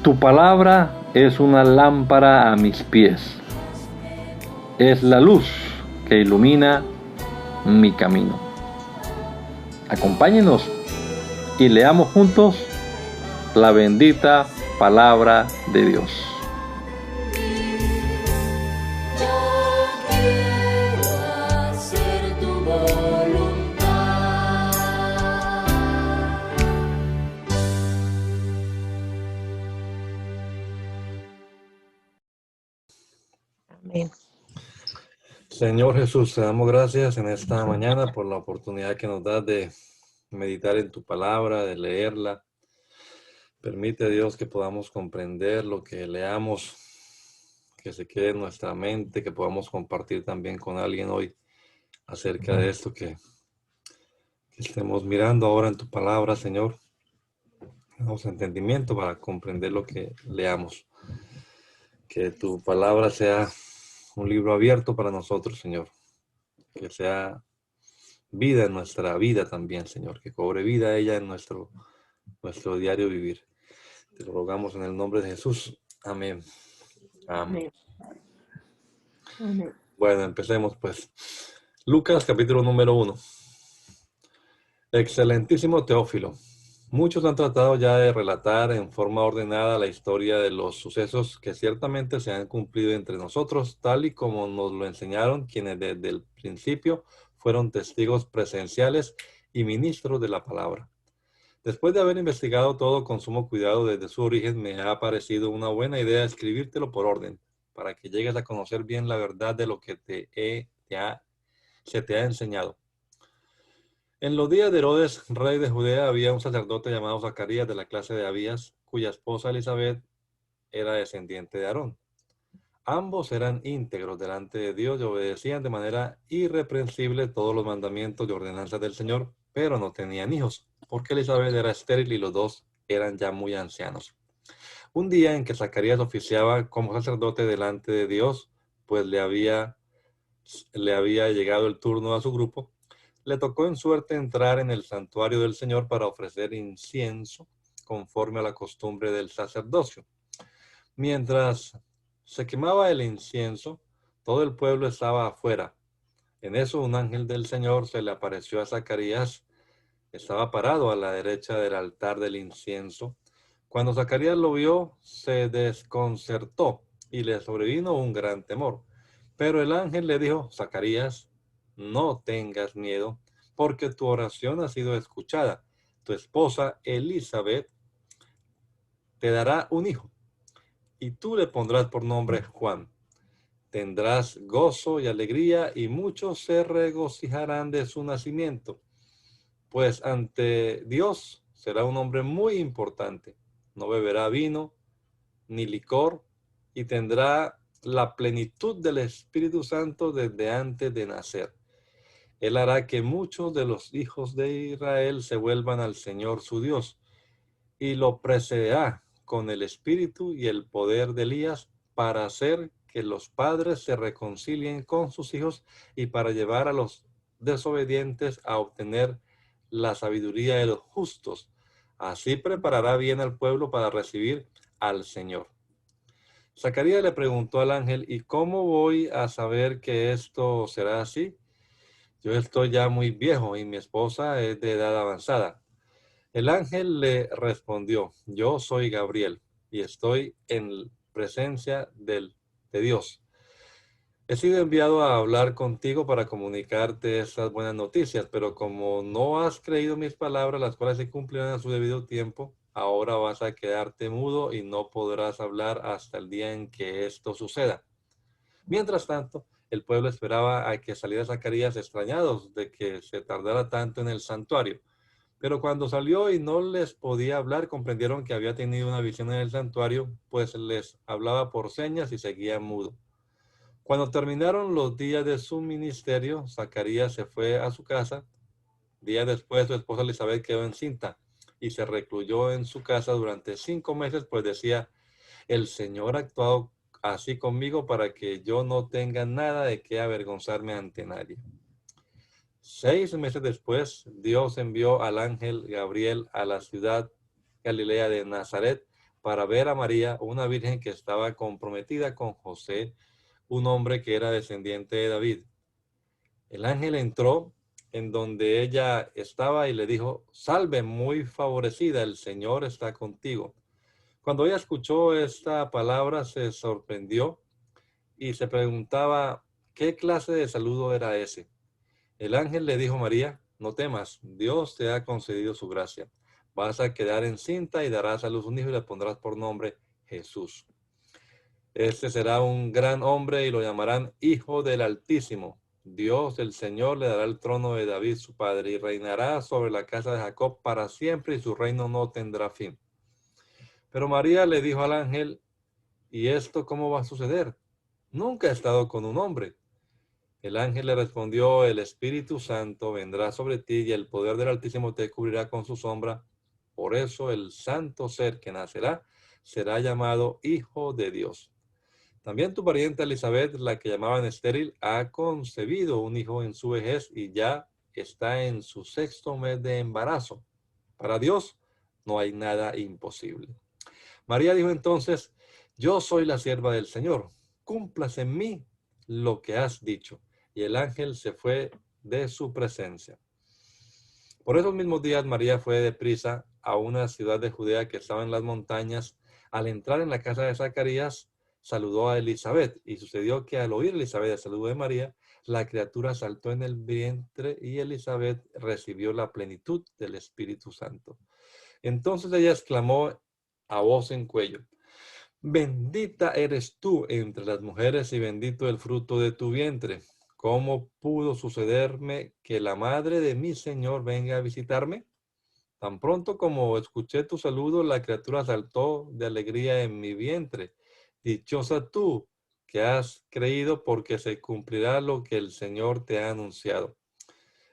Tu palabra es una lámpara a mis pies, es la luz que ilumina mi camino. Acompáñenos y leamos juntos la bendita palabra de Dios. Amén. Señor Jesús, te damos gracias en esta mañana por la oportunidad que nos das de meditar en tu palabra, de leerla. Permite, Dios, que podamos comprender lo que leamos, que se quede en nuestra mente, que podamos compartir también con alguien hoy acerca de esto que estemos mirando ahora en tu palabra, Señor. Damos entendimiento para comprender lo que leamos. Que tu palabra sea un libro abierto para nosotros, Señor. Que sea vida en nuestra vida también, Señor. Que cobre vida ella en nuestro diario vivir. Te lo rogamos en el nombre de Jesús. Amén. Amén. Amén. Bueno, empecemos pues. Lucas, capítulo número 1. Excelentísimo Teófilo. Muchos han tratado ya de relatar en forma ordenada la historia de los sucesos que ciertamente se han cumplido entre nosotros, tal y como nos lo enseñaron quienes desde el principio fueron testigos presenciales y ministros de la palabra. Después de haber investigado todo con sumo cuidado desde su origen, me ha parecido una buena idea escribírtelo por orden, para que llegues a conocer bien la verdad de lo que se te ha enseñado. En los días de Herodes, rey de Judea, había un sacerdote llamado Zacarías de la clase de Abías, cuya esposa Elizabeth era descendiente de Aarón. Ambos eran íntegros delante de Dios y obedecían de manera irreprensible todos los mandamientos y ordenanzas del Señor, pero no tenían hijos, porque Elizabeth era estéril y los dos eran ya muy ancianos. Un día en que Zacarías oficiaba como sacerdote delante de Dios, pues le había llegado el turno a su grupo, le tocó en suerte entrar en el santuario del Señor para ofrecer incienso conforme a la costumbre del sacerdocio. Mientras se quemaba el incienso, todo el pueblo estaba afuera. En eso un ángel del Señor se le apareció a Zacarías. Estaba parado a la derecha del altar del incienso. Cuando Zacarías lo vio, se desconcertó y le sobrevino un gran temor. Pero el ángel le dijo: Zacarías, no tengas miedo, porque tu oración ha sido escuchada. Tu esposa Elizabeth te dará un hijo, y tú le pondrás por nombre Juan. Tendrás gozo y alegría, y muchos se regocijarán de su nacimiento, pues ante Dios será un hombre muy importante. No beberá vino ni licor, y tendrá la plenitud del Espíritu Santo desde antes de nacer. Él hará que muchos de los hijos de Israel se vuelvan al Señor su Dios, y lo precederá con el espíritu y el poder de Elías, para hacer que los padres se reconcilien con sus hijos y para llevar a los desobedientes a obtener la sabiduría de los justos. Así preparará bien al pueblo para recibir al Señor. Zacarías le preguntó al ángel: ¿y cómo voy a saber que esto será así? Yo estoy ya muy viejo y mi esposa es de edad avanzada. El ángel le respondió: yo soy Gabriel y estoy en presencia de Dios. He sido enviado a hablar contigo para comunicarte estas buenas noticias, pero como no has creído mis palabras, las cuales se cumplirán a su debido tiempo, ahora vas a quedarte mudo y no podrás hablar hasta el día en que esto suceda. Mientras tanto, el pueblo esperaba a que saliera Zacarías, extrañados de que se tardara tanto en el santuario. Pero cuando salió y no les podía hablar, comprendieron que había tenido una visión en el santuario, pues les hablaba por señas y seguía mudo. Cuando terminaron los días de su ministerio, Zacarías se fue a su casa. Días después, su esposa Elizabeth quedó encinta y se recluyó en su casa durante 5 meses, pues decía: el Señor ha actuado así conmigo para que yo no tenga nada de qué avergonzarme ante nadie. 6 meses después, Dios envió al ángel Gabriel a la ciudad galilea de Nazaret para ver a María, una virgen que estaba comprometida con José, un hombre que era descendiente de David. El ángel entró en donde ella estaba y le dijo: salve, muy favorecida, el Señor está contigo. Cuando ella escuchó esta palabra, se sorprendió y se preguntaba qué clase de saludo era ese. El ángel le dijo a María: no temas, Dios te ha concedido su gracia. Vas a quedar encinta y darás a luz un hijo y le pondrás por nombre Jesús. Este será un gran hombre y lo llamarán Hijo del Altísimo. Dios, el Señor, le dará el trono de David su padre y reinará sobre la casa de Jacob para siempre y su reino no tendrá fin. Pero María le dijo al ángel: ¿y esto cómo va a suceder? Nunca he estado con un hombre. El ángel le respondió: el Espíritu Santo vendrá sobre ti y el poder del Altísimo te cubrirá con su sombra. Por eso el santo ser que nacerá será llamado Hijo de Dios. También tu pariente Elizabeth, la que llamaban estéril, ha concebido un hijo en su vejez y ya está en su 6º mes de embarazo. Para Dios no hay nada imposible. María dijo entonces: yo soy la sierva del Señor, cúmplase en mí lo que has dicho. Y el ángel se fue de su presencia. Por esos mismos días María fue deprisa a una ciudad de Judea que estaba en las montañas. Al entrar en la casa de Zacarías, saludó a Elizabeth, y sucedió que al oír Elizabeth el saludo de María, la criatura saltó en el vientre y Elizabeth recibió la plenitud del Espíritu Santo. Entonces ella exclamó a voz en cuello: bendita eres tú entre las mujeres y bendito el fruto de tu vientre. ¿Cómo pudo sucederme que la madre de mi Señor venga a visitarme? Tan pronto como escuché tu saludo, la criatura saltó de alegría en mi vientre. Dichosa tú que has creído, porque se cumplirá lo que el Señor te ha anunciado.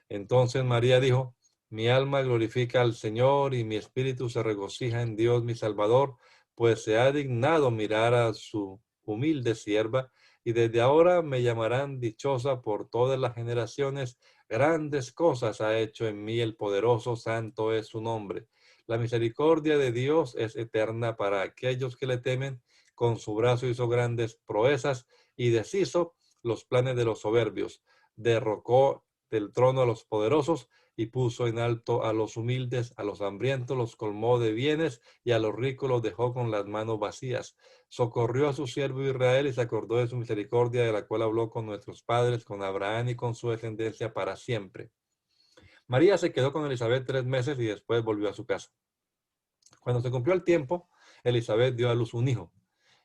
Entonces María dijo: mi alma glorifica al Señor y mi espíritu se regocija en Dios mi Salvador, pues se ha dignado mirar a su humilde sierva, y desde ahora me llamarán dichosa por todas las generaciones. Grandes cosas ha hecho en mí el poderoso, santo es su nombre. La misericordia de Dios es eterna para aquellos que le temen. Con su brazo hizo grandes proezas y deshizo los planes de los soberbios. Derrocó del trono a los poderosos y puso en alto a los humildes. A los hambrientos los colmó de bienes y a los ricos los dejó con las manos vacías. Socorrió a su siervo Israel y se acordó de su misericordia, de la cual habló con nuestros padres, con Abraham y con su descendencia para siempre. María se quedó con Elizabeth 3 meses y después volvió a su casa. Cuando se cumplió el tiempo, Elizabeth dio a luz un hijo.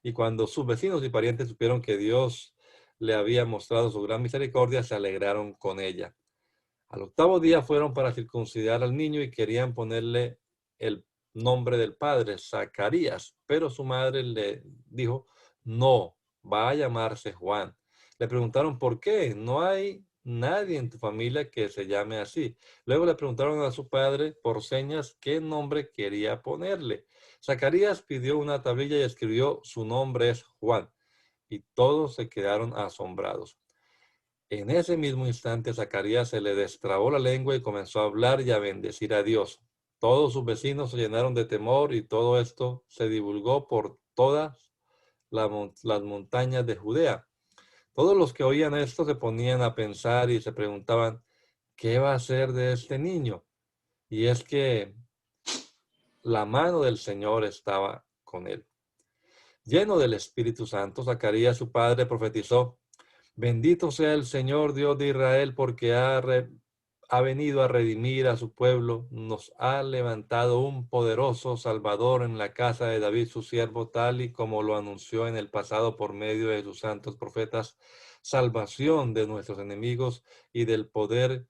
Y cuando sus vecinos y parientes supieron que Dios le había mostrado su gran misericordia, se alegraron con ella. Al 8º día fueron para circuncidar al niño y querían ponerle el nombre del padre, Zacarías, pero su madre le dijo: no, va a llamarse Juan. Le preguntaron por qué. No hay nadie en tu familia que se llame así. Luego le preguntaron a su padre por señas qué nombre quería ponerle. Zacarías pidió una tablilla y escribió: su nombre es Juan. Y todos se quedaron asombrados. En ese mismo instante, Zacarías se le destrabó la lengua y comenzó a hablar y a bendecir a Dios. Todos sus vecinos se llenaron de temor y todo esto se divulgó por todas las montañas de Judea. Todos los que oían esto se ponían a pensar y se preguntaban: ¿qué va a ser de este niño? Y es que la mano del Señor estaba con él. Lleno del Espíritu Santo, Zacarías, su padre, profetizó: bendito sea el Señor Dios de Israel, porque ha venido a redimir a su pueblo. Nos ha levantado un poderoso Salvador en la casa de David, su siervo, tal y como lo anunció en el pasado por medio de sus santos profetas: salvación de nuestros enemigos y del poder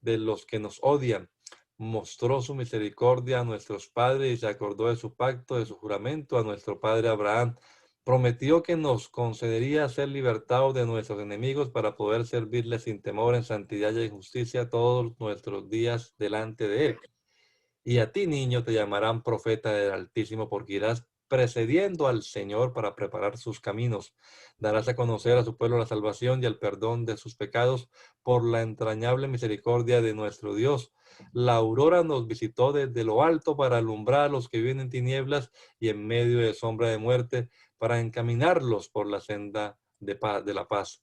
de los que nos odian. Mostró su misericordia a nuestros padres y se acordó de su pacto, de su juramento a nuestro padre Abraham. Prometió que nos concedería ser libertados de nuestros enemigos para poder servirle sin temor, en santidad y en justicia todos nuestros días delante de él. Y a ti, niño, te llamarán profeta del Altísimo, porque irás precediendo al Señor para preparar sus caminos. Darás a conocer a su pueblo la salvación y el perdón de sus pecados por la entrañable misericordia de nuestro Dios. La aurora nos visitó desde lo alto para alumbrar a los que viven en tinieblas y en medio de sombra de muerte, para encaminarlos por la senda de la paz.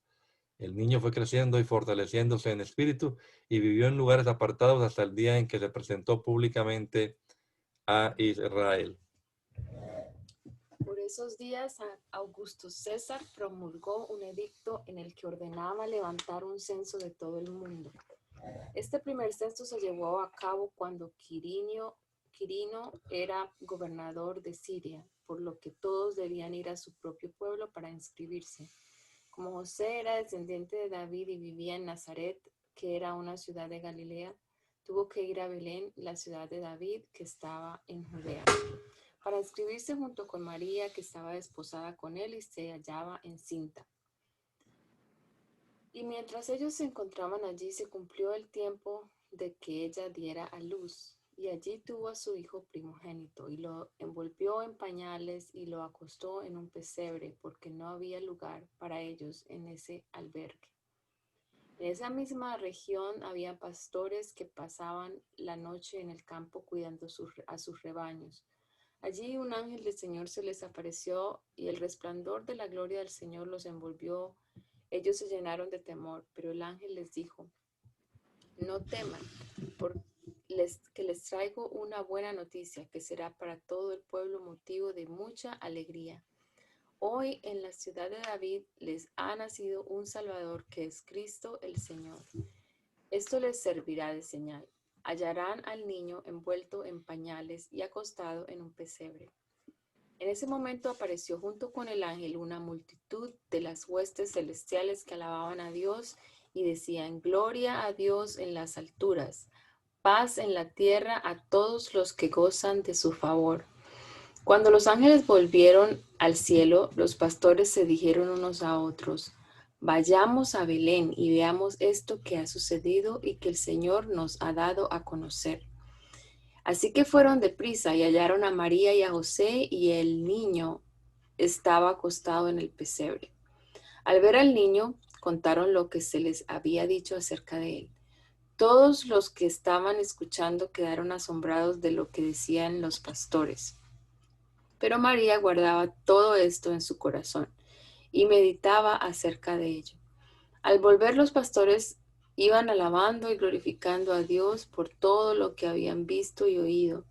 El niño fue creciendo y fortaleciéndose en espíritu y vivió en lugares apartados hasta el día en que se presentó públicamente a Israel. Por esos días, Augusto César promulgó un edicto en el que ordenaba levantar un censo de todo el mundo. Este primer censo se llevó a cabo cuando Quirino era gobernador de Siria, por lo que todos debían ir a su propio pueblo para inscribirse. Como José era descendiente de David y vivía en Nazaret, que era una ciudad de Galilea, tuvo que ir a Belén, la ciudad de David, que estaba en Judea, para inscribirse junto con María, que estaba desposada con él y se hallaba encinta. Y mientras ellos se encontraban allí, se cumplió el tiempo de que ella diera a luz, y allí tuvo a su hijo primogénito, y lo envolvió en pañales y lo acostó en un pesebre, porque no había lugar para ellos en ese albergue. En esa misma región había pastores que pasaban la noche en el campo cuidando a sus rebaños. Allí un ángel del Señor se les apareció, y el resplandor de la gloria del Señor los envolvió. Ellos se llenaron de temor, pero el ángel les dijo: no teman, porque les traigo una buena noticia que será para todo el pueblo motivo de mucha alegría. Hoy en la ciudad de David les ha nacido un Salvador, que es Cristo el Señor. Esto les servirá de señal. Hallarán al niño envuelto en pañales y acostado en un pesebre. En ese momento apareció junto con el ángel una multitud de las huestes celestiales que alababan a Dios y decían: gloria a Dios en las alturas, paz en la tierra a todos los que gozan de su favor. Cuando los ángeles volvieron al cielo, los pastores se dijeron unos a otros: vayamos a Belén y veamos esto que ha sucedido y que el Señor nos ha dado a conocer. Así que fueron deprisa y hallaron a María y a José, y el niño estaba acostado en el pesebre. Al ver al niño, contaron lo que se les había dicho acerca de él. Todos los que estaban escuchando quedaron asombrados de lo que decían los pastores. Pero María guardaba todo esto en su corazón y meditaba acerca de ello. Al volver, los pastores iban alabando y glorificando a Dios por todo lo que habían visto y oído,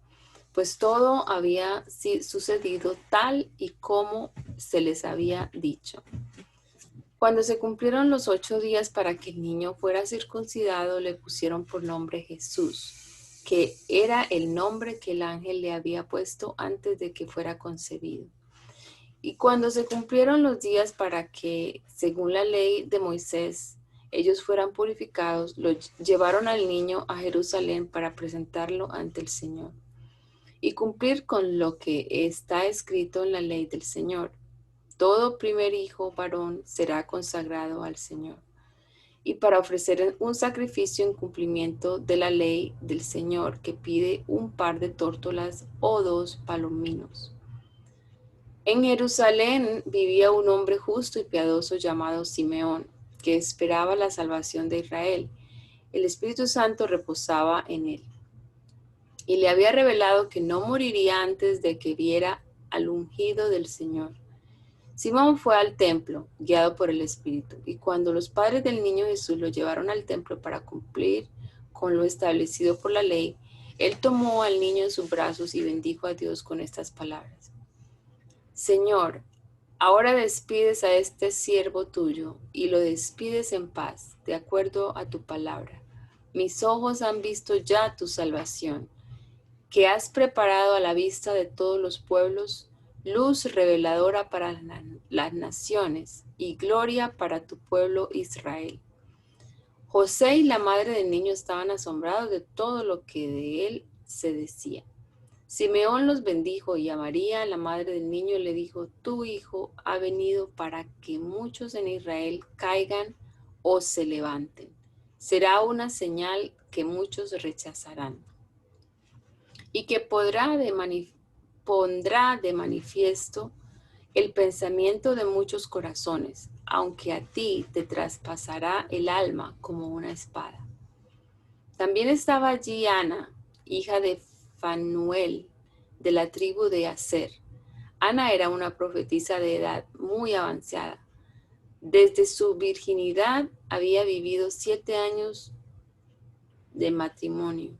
pues todo había sucedido tal y como se les había dicho. Cuando se cumplieron los 8 días para que el niño fuera circuncidado, le pusieron por nombre Jesús, que era el nombre que el ángel le había puesto antes de que fuera concebido. Y cuando se cumplieron los días para que, según la ley de Moisés, ellos fueran purificados, lo llevaron al niño a Jerusalén para presentarlo ante el Señor y cumplir con lo que está escrito en la ley del Señor. Todo primer hijo varón será consagrado al Señor, y para ofrecer un sacrificio en cumplimiento de la ley del Señor, que pide un par de tórtolas o 2 palominos. En Jerusalén vivía un hombre justo y piadoso llamado Simeón, que esperaba la salvación de Israel. El Espíritu Santo reposaba en él, y le había revelado que no moriría antes de que viera al ungido del Señor. Simón fue al templo, guiado por el Espíritu, y cuando los padres del niño Jesús lo llevaron al templo para cumplir con lo establecido por la ley, él tomó al niño en sus brazos y bendijo a Dios con estas palabras: Señor, ahora despides a este siervo tuyo y lo despides en paz, de acuerdo a tu palabra. Mis ojos han visto ya tu salvación, que has preparado a la vista de todos los pueblos, luz reveladora para las naciones y gloria para tu pueblo Israel. José y la madre del niño estaban asombrados de todo lo que de él se decía. Simeón los bendijo, y a María, la madre del niño, le dijo: tu hijo ha venido para que muchos en Israel caigan o se levanten. Será una señal que muchos rechazarán y que podrá pondrá de manifiesto el pensamiento de muchos corazones, aunque a ti te traspasará el alma como una espada. También estaba allí Ana, hija de Fanuel, de la tribu de Aser. Ana era una profetisa de edad muy avanzada. Desde su virginidad había vivido 7 años de matrimonio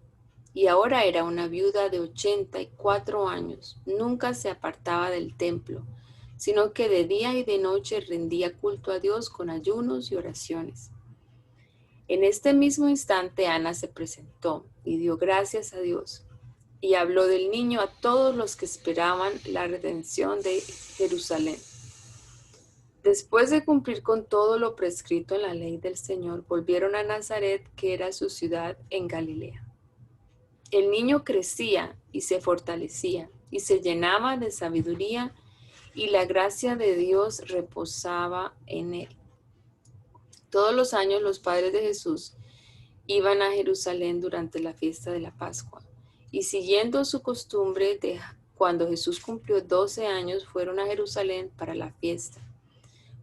y ahora era una viuda de 84 años. Nunca se apartaba del templo, sino que de día y de noche rendía culto a Dios con ayunos y oraciones. En este mismo instante Ana se presentó y dio gracias a Dios y habló del niño a todos los que esperaban la redención de Jerusalén. Después de cumplir con todo lo prescrito en la ley del Señor, volvieron a Nazaret, que era su ciudad en Galilea. El niño crecía y se fortalecía y se llenaba de sabiduría y la gracia de Dios reposaba en él. Todos los años los padres de Jesús iban a Jerusalén durante la fiesta de la Pascua y siguiendo su costumbre de cuando Jesús cumplió 12 años fueron a Jerusalén para la fiesta.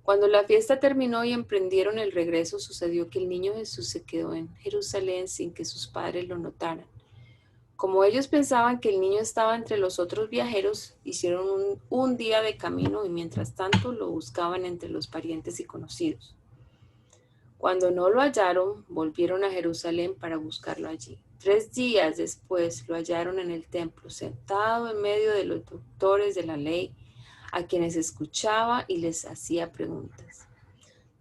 Cuando la fiesta terminó y emprendieron el regreso, sucedió que el niño Jesús se quedó en Jerusalén sin que sus padres lo notaran. Como ellos pensaban que el niño estaba entre los otros viajeros, hicieron un día de camino y mientras tanto lo buscaban entre los parientes y conocidos. Cuando no lo hallaron, volvieron a Jerusalén para buscarlo allí. 3 días después lo hallaron en el templo, sentado en medio de los doctores de la ley, a quienes escuchaba y les hacía preguntas.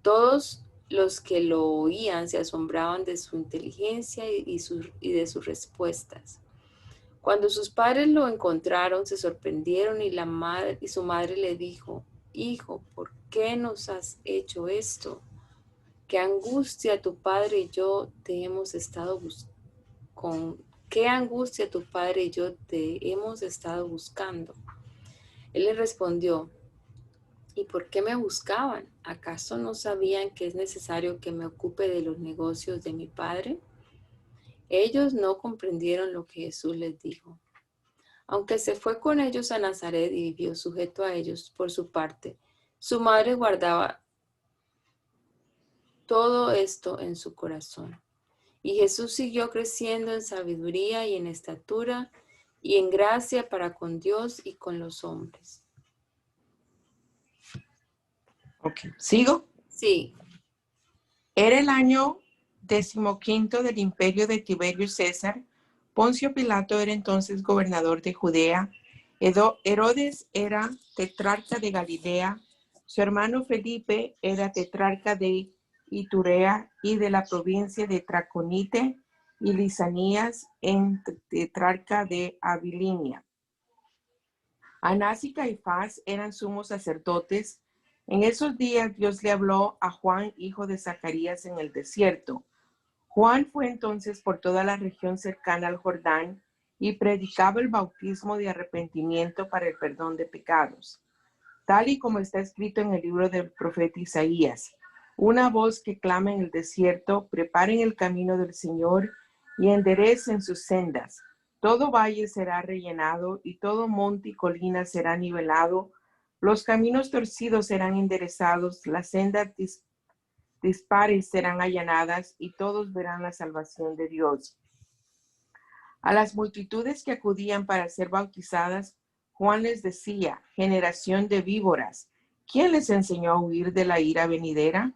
Todos los que lo oían se asombraban de su inteligencia y de sus respuestas. Cuando sus padres lo encontraron, se sorprendieron y su madre le dijo: «Hijo, ¿por qué nos has hecho esto? Qué angustia tu padre y yo te hemos estado buscando». Él le respondió: «¿Y por qué me buscaban? ¿Acaso no sabían que es necesario que me ocupe de los negocios de mi padre?». Ellos no comprendieron lo que Jesús les dijo. Aunque se fue con ellos a Nazaret y vivió sujeto a ellos, por su parte, su madre guardaba todo esto en su corazón. Y Jesús siguió creciendo en sabiduría y en estatura y en gracia para con Dios y con los hombres. Ok, ¿sigo? Sí, Era el año 15 del imperio de Tiberio César. Poncio Pilato era entonces gobernador de Judea. Herodes era tetrarca de Galilea. Su hermano Felipe era tetrarca de Iturea y de la provincia de Traconite, y Lisanías en tetrarca de Abilinia. Anás y Caifás eran sumos sacerdotes. En esos días Dios le habló a Juan, hijo de Zacarías, en el desierto. Juan fue entonces por toda la región cercana al Jordán y predicaba el bautismo de arrepentimiento para el perdón de pecados, tal y como está escrito en el libro del profeta Isaías: una voz que clama en el desierto, preparen el camino del Señor y enderecen sus sendas. Todo valle será rellenado y todo monte y colina será nivelado. Los caminos torcidos serán enderezados, las sendas dispares serán allanadas y todos verán la salvación de Dios. A las multitudes que acudían para ser bautizadas, Juan les decía: generación de víboras, ¿quién les enseñó a huir de la ira venidera?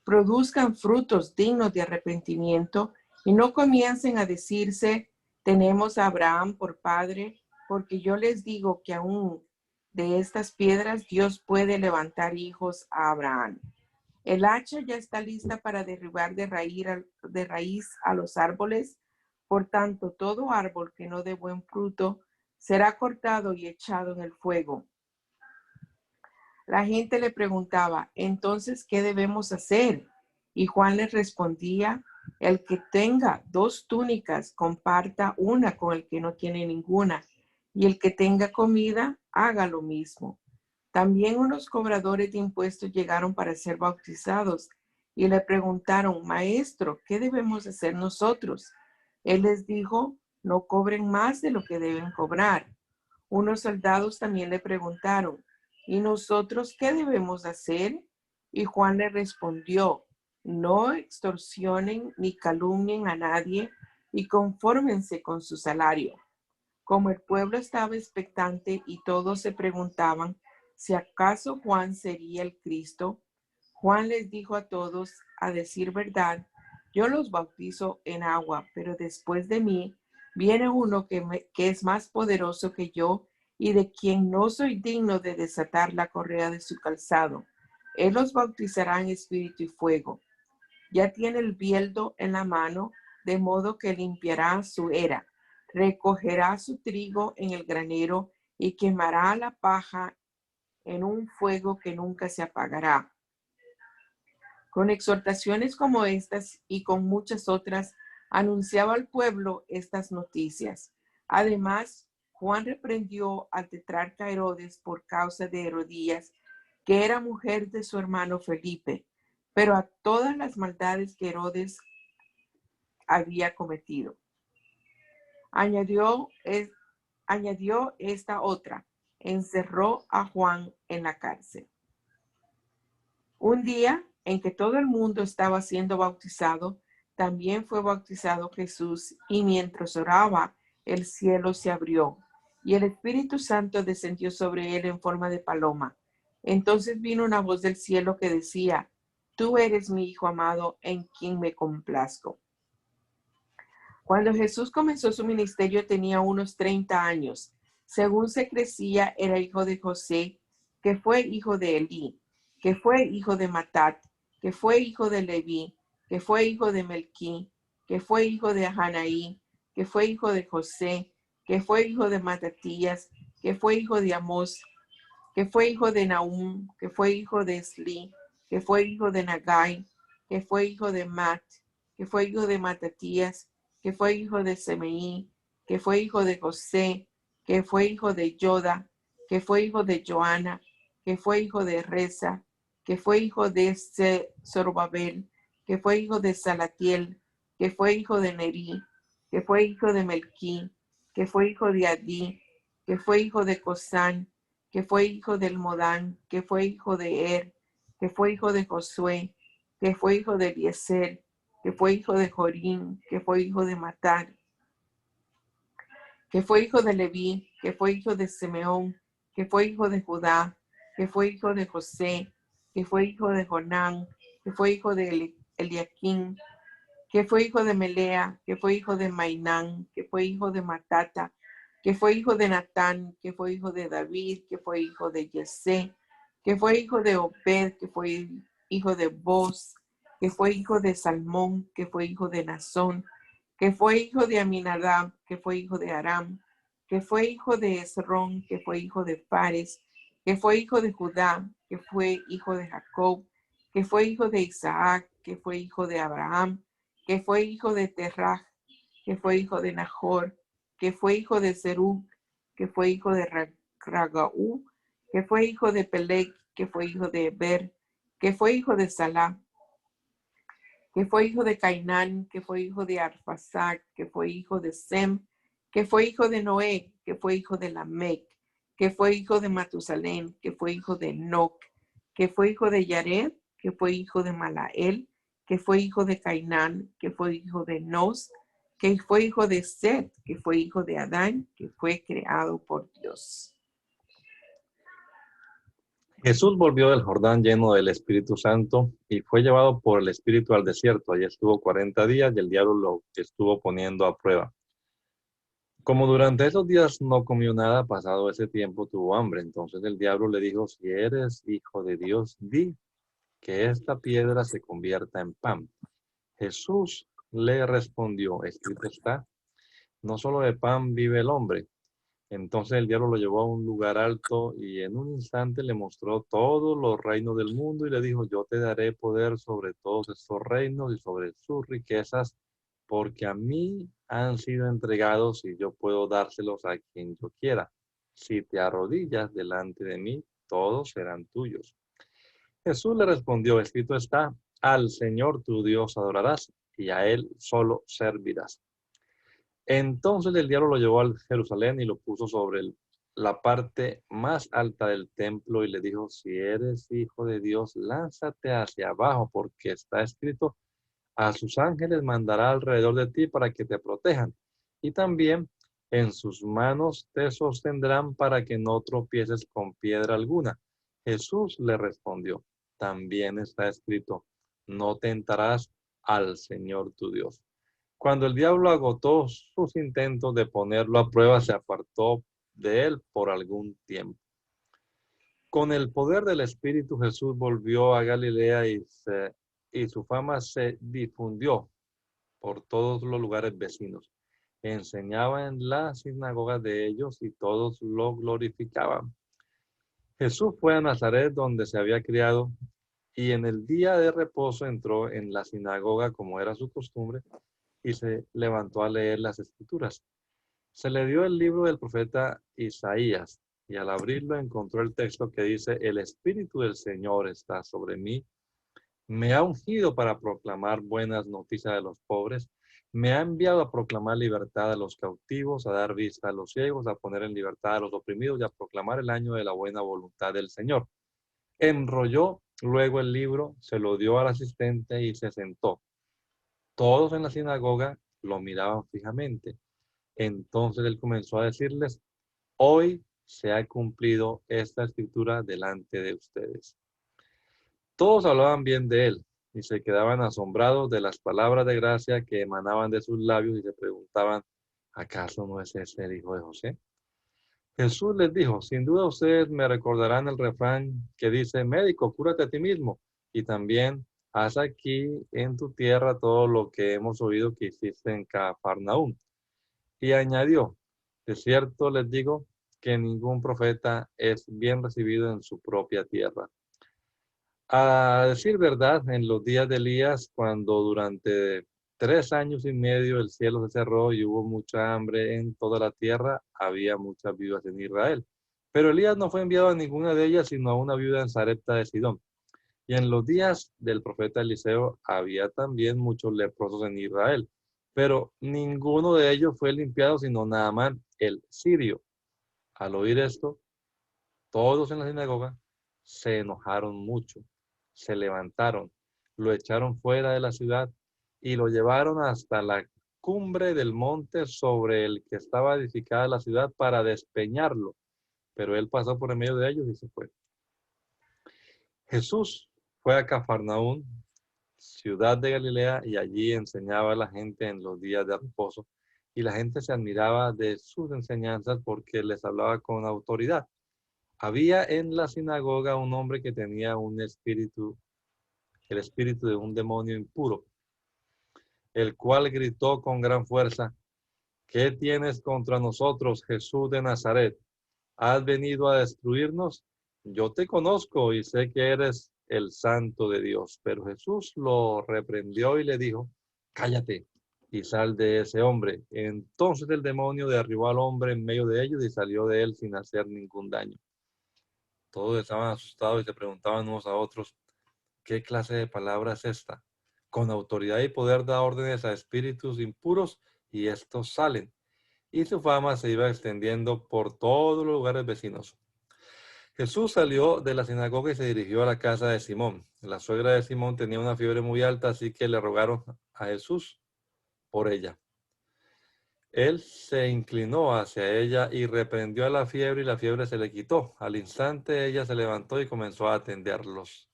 Produzcan frutos dignos de arrepentimiento y no comiencen a decirse: tenemos a Abraham por padre, porque yo les digo que aún de estas piedras Dios puede levantar hijos a Abraham. El hacha ya está lista para derribar de raíz a los árboles. Por tanto, todo árbol que no dé buen fruto será cortado y echado en el fuego. La gente le preguntaba: entonces, ¿qué debemos hacer? Y Juan les respondía: el que tenga 2 túnicas, comparta una con el que no tiene ninguna, y el que tenga comida, haga lo mismo. También unos cobradores de impuestos llegaron para ser bautizados y le preguntaron: Maestro, ¿qué debemos hacer nosotros? Él les dijo: no cobren más de lo que deben cobrar. Unos soldados también le preguntaron, ¿y nosotros qué debemos hacer? Y Juan le respondió, no extorsionen ni calumnien a nadie y confórmense con su salario. Como el pueblo estaba expectante y todos se preguntaban si acaso Juan sería el Cristo, Juan les dijo a todos, a decir verdad, yo los bautizo en agua, pero después de mí viene uno que es más poderoso que yo y de quien no soy digno de desatar la correa de su calzado. Él los bautizará en espíritu y fuego. Ya tiene el bieldo en la mano, de modo que limpiará su era. Recogerá su trigo en el granero y quemará la paja en un fuego que nunca se apagará. Con exhortaciones como estas y con muchas otras, anunciaba al pueblo estas noticias. Además, Juan reprendió al tetrarca Herodes por causa de Herodías, que era mujer de su hermano Felipe, pero a todas las maldades que Herodes había cometido. Añadió esta otra, encerró a Juan en la cárcel. Un día en que todo el mundo estaba siendo bautizado, también fue bautizado Jesús, y mientras oraba, el cielo se abrió, y el Espíritu Santo descendió sobre él en forma de paloma. Entonces vino una voz del cielo que decía, tú eres mi Hijo amado, en quien me complazco. Cuando Jesús comenzó su ministerio tenía unos 30 años. Según se crecía, era hijo de José, que fue hijo de Elí, que fue hijo de Matat, que fue hijo de Leví, que fue hijo de Melquí, que fue hijo de Hanaí, que fue hijo de José, que fue hijo de Matatías, que fue hijo de Amós, que fue hijo de Nahum, que fue hijo de Esli, que fue hijo de Nagai, que fue hijo de Mat, que fue hijo de Matatías, que fue hijo de Semeí, que fue hijo de José, que fue hijo de Yoda, que fue hijo de Joana, que fue hijo de Reza, que fue hijo de Zorobabel, que fue hijo de Salatiel, que fue hijo de Neri, que fue hijo de Melquí, que fue hijo de Adí, que fue hijo de Cosán, que fue hijo del Modán, que fue hijo de Er, que fue hijo de Josué, que fue hijo de Eliezer, que fue hijo de Jorín, que fue hijo de Matar, que fue hijo de Leví, que fue hijo de Simeón, que fue hijo de Judá, que fue hijo de José, que fue hijo de Jonán, que fue hijo de Eliaquín, que fue hijo de Melea, que fue hijo de Mainán, que fue hijo de Matata, que fue hijo de Natán, que fue hijo de David, que fue hijo de Yesé, que fue hijo de Obed, que fue hijo de Boz, que fue hijo de Salmón, que fue hijo de Nazón, que fue hijo de Aminadab, que fue hijo de Aram, que fue hijo de Esrón, que fue hijo de Fares, que fue hijo de Judá, que fue hijo de Jacob, que fue hijo de Isaac, que fue hijo de Abraham, que fue hijo de Terach, que fue hijo de Nahor, que fue hijo de Serug, que fue hijo de Ragaú, que fue hijo de Peleg, que fue hijo de Eber, que fue hijo de Salah, que fue hijo de Cainán, que fue hijo de Arphaxad, que fue hijo de Sem, que fue hijo de Noé, que fue hijo de Lamec, que fue hijo de Matusalén, que fue hijo de Enoc, que fue hijo de Yared, que fue hijo de Malael, que fue hijo de Cainán, que fue hijo de Nos, que fue hijo de Set, que fue hijo de Adán, que fue creado por Dios. Jesús volvió del Jordán lleno del Espíritu Santo y fue llevado por el Espíritu al desierto. Allí estuvo 40 días y el diablo lo estuvo poniendo a prueba. Como durante esos días no comió nada, pasado ese tiempo tuvo hambre. Entonces el diablo le dijo, si eres hijo de Dios, di que esta piedra se convierta en pan. Jesús le respondió, escrito está, no solo de pan vive el hombre. Entonces el diablo lo llevó a un lugar alto y en un instante le mostró todos los reinos del mundo y le dijo, yo te daré poder sobre todos estos reinos y sobre sus riquezas, porque a mí han sido entregados y yo puedo dárselos a quien yo quiera. Si te arrodillas delante de mí, todos serán tuyos. Jesús le respondió, escrito está, al Señor tu Dios adorarás y a Él solo servirás. Entonces el diablo lo llevó a Jerusalén y lo puso sobre la parte más alta del templo y le dijo, si eres hijo de Dios, lánzate hacia abajo, porque está escrito, a sus ángeles mandará alrededor de ti para que te protejan, y también en sus manos te sostendrán para que no tropieces con piedra alguna. Jesús le respondió, también está escrito, no tentarás al Señor tu Dios. Cuando el diablo agotó sus intentos de ponerlo a prueba, se apartó de él por algún tiempo. Con el poder del Espíritu, Jesús volvió a Galilea y su fama se difundió por todos los lugares vecinos. Enseñaba en las sinagogas de ellos y todos lo glorificaban. Jesús fue a Nazaret, donde se había criado, y en el día de reposo entró en la sinagoga como era su costumbre y se levantó a leer las escrituras. Se le dio el libro del profeta Isaías y al abrirlo encontró el texto que dice, el Espíritu del Señor está sobre mí, me ha ungido para proclamar buenas noticias de los pobres, me ha enviado a proclamar libertad a los cautivos, a dar vista a los ciegos, a poner en libertad a los oprimidos y a proclamar el año de la buena voluntad del Señor. Enrolló luego el libro, se lo dio al asistente y se sentó. Todos en la sinagoga lo miraban fijamente. Entonces él comenzó a decirles, hoy se ha cumplido esta escritura delante de ustedes. Todos hablaban bien de él y se quedaban asombrados de las palabras de gracia que emanaban de sus labios y se preguntaban, ¿acaso no es ese el hijo de José? Jesús les dijo, sin duda ustedes me recordarán el refrán que dice, médico, cúrate a ti mismo, y también haz aquí en tu tierra todo lo que hemos oído que hiciste en Cafarnaúm. Y añadió, de cierto les digo que ningún profeta es bien recibido en su propia tierra. A decir verdad, en los días de Elías, cuando durante 3 años y medio el cielo se cerró y hubo mucha hambre en toda la tierra, había muchas viudas en Israel. Pero Elías no fue enviado a ninguna de ellas, sino a una viuda en Sarepta de Sidón. Y en los días del profeta Eliseo había también muchos leprosos en Israel, pero ninguno de ellos fue limpiado, sino Naamán el sirio. Al oír esto, todos en la sinagoga se enojaron mucho, se levantaron, lo echaron fuera de la ciudad y lo llevaron hasta la cumbre del monte sobre el que estaba edificada la ciudad para despeñarlo. Pero él pasó por en medio de ellos y se fue. Jesús fue a Cafarnaúm, ciudad de Galilea, y allí enseñaba a la gente en los días de reposo. Y la gente se admiraba de sus enseñanzas porque les hablaba con autoridad. Había en la sinagoga un hombre que tenía un espíritu, el espíritu de un demonio impuro, el cual gritó con gran fuerza, ¿qué tienes contra nosotros, Jesús de Nazaret? ¿Has venido a destruirnos? Yo te conozco y sé que eres el Santo de Dios. Pero Jesús lo reprendió y le dijo, cállate y sal de ese hombre. Entonces el demonio derribó al hombre en medio de ellos y salió de él sin hacer ningún daño. Todos estaban asustados y se preguntaban unos a otros, ¿qué clase de palabra es esta? Con autoridad y poder da órdenes a espíritus impuros y estos salen. Y su fama se iba extendiendo por todos los lugares vecinos. Jesús salió de la sinagoga y se dirigió a la casa de Simón. La suegra de Simón tenía una fiebre muy alta, así que le rogaron a Jesús por ella. Él se inclinó hacia ella y reprendió a la fiebre y la fiebre se le quitó. Al instante ella se levantó y comenzó a atenderlos.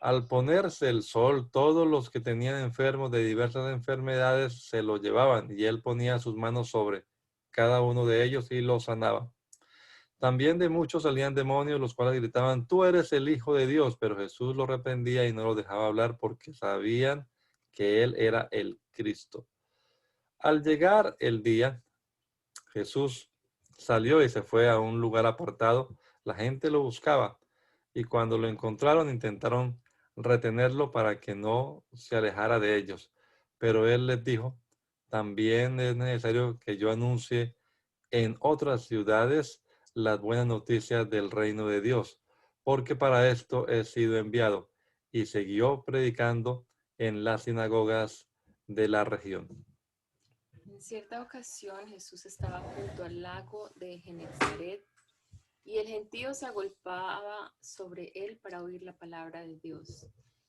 Al ponerse el sol, todos los que tenían enfermos de diversas enfermedades se lo llevaban y él ponía sus manos sobre cada uno de ellos y los sanaba. También de muchos salían demonios, los cuales gritaban, tú eres el Hijo de Dios, pero Jesús los reprendía y no los dejaba hablar porque sabían que él era el Cristo. Al llegar el día, Jesús salió y se fue a un lugar apartado. La gente lo buscaba y cuando lo encontraron intentaron retenerlo para que no se alejara de ellos. Pero él les dijo, también es necesario que yo anuncie en otras ciudades las buenas noticias del reino de Dios, porque para esto he sido enviado. Y siguió predicando en las sinagogas de la región. En cierta ocasión Jesús estaba junto al lago de Genesaret y el gentío se agolpaba sobre él para oír la palabra de Dios.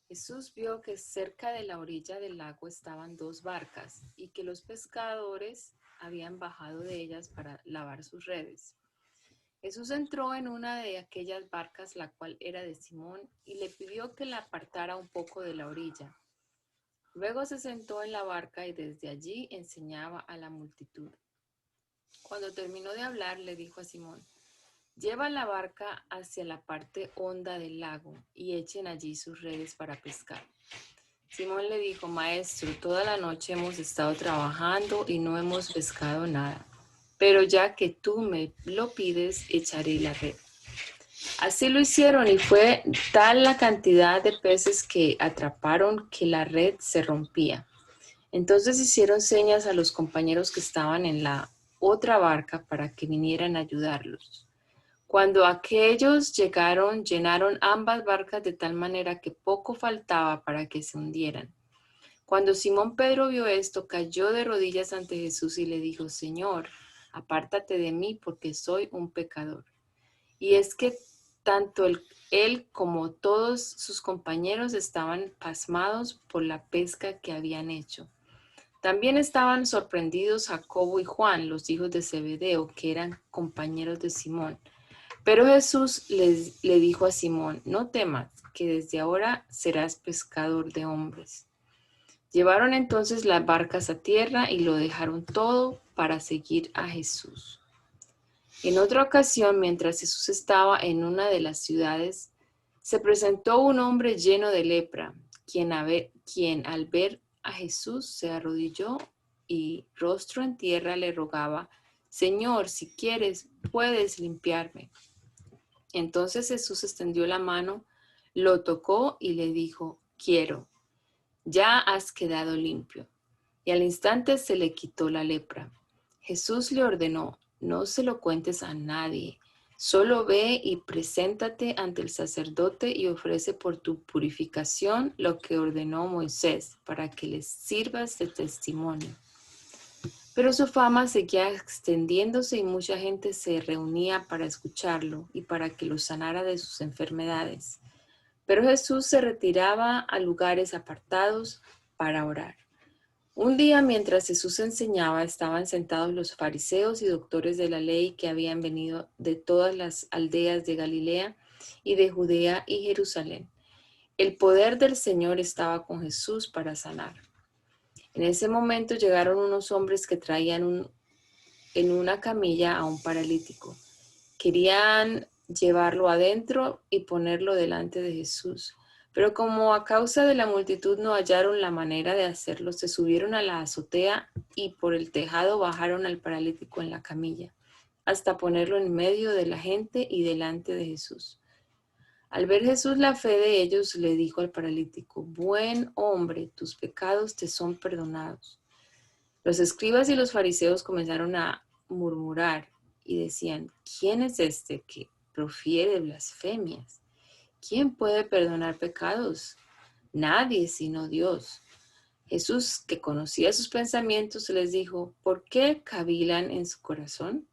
Jesús vio que cerca de la orilla del lago estaban 2 barcas y que los pescadores habían bajado de ellas para lavar sus redes. Jesús entró en una de aquellas barcas, la cual era de Simón, y le pidió que la apartara un poco de la orilla. Luego se sentó en la barca y desde allí enseñaba a la multitud. Cuando terminó de hablar, le dijo a Simón: lleva la barca hacia la parte honda del lago y echen allí sus redes para pescar. Simón le dijo: Maestro, toda la noche hemos estado trabajando y no hemos pescado nada, pero ya que tú me lo pides, echaré la red. Así lo hicieron y fue tal la cantidad de peces que atraparon que la red se rompía. Entonces hicieron señas a los compañeros que estaban en la otra barca para que vinieran a ayudarlos. Cuando aquellos llegaron, llenaron ambas barcas de tal manera que poco faltaba para que se hundieran. Cuando Simón Pedro vio esto, cayó de rodillas ante Jesús y le dijo: Señor, apártate de mí porque soy un pecador. Y es que tanto él como todos sus compañeros estaban pasmados por la pesca que habían hecho. También estaban sorprendidos Jacobo y Juan, los hijos de Zebedeo, que eran compañeros de Simón. Pero Jesús le dijo a Simón: no temas, que desde ahora serás pescador de hombres. Llevaron entonces las barcas a tierra y lo dejaron todo para seguir a Jesús. En otra ocasión, mientras Jesús estaba en una de las ciudades, se presentó un hombre lleno de lepra, quien al ver a Jesús se arrodilló y, rostro en tierra, le rogaba: Señor, si quieres, puedes limpiarme. Entonces Jesús extendió la mano, lo tocó y le dijo: quiero, ya has quedado limpio. Y al instante se le quitó la lepra. Jesús le ordenó: no se lo cuentes a nadie, solo ve y preséntate ante el sacerdote y ofrece por tu purificación lo que ordenó Moisés, para que les sirvas de testimonio. Pero su fama seguía extendiéndose y mucha gente se reunía para escucharlo y para que lo sanara de sus enfermedades. Pero Jesús se retiraba a lugares apartados para orar. Un día, mientras Jesús enseñaba, estaban sentados los fariseos y doctores de la ley que habían venido de todas las aldeas de Galilea y de Judea y Jerusalén. El poder del Señor estaba con Jesús para sanar. En ese momento llegaron unos hombres que traían en una camilla a un paralítico. Querían llevarlo adentro y ponerlo delante de Jesús. Pero como a causa de la multitud no hallaron la manera de hacerlo, se subieron a la azotea y por el tejado bajaron al paralítico en la camilla, hasta ponerlo en medio de la gente y delante de Jesús. Al ver Jesús la fe de ellos, le dijo al paralítico: buen hombre, tus pecados te son perdonados. Los escribas y los fariseos comenzaron a murmurar y decían: ¿quién es este que profiere blasfemias? ¿Quién puede perdonar pecados? Nadie sino Dios. Jesús, que conocía sus pensamientos, les dijo: ¿por qué cavilan en su corazón?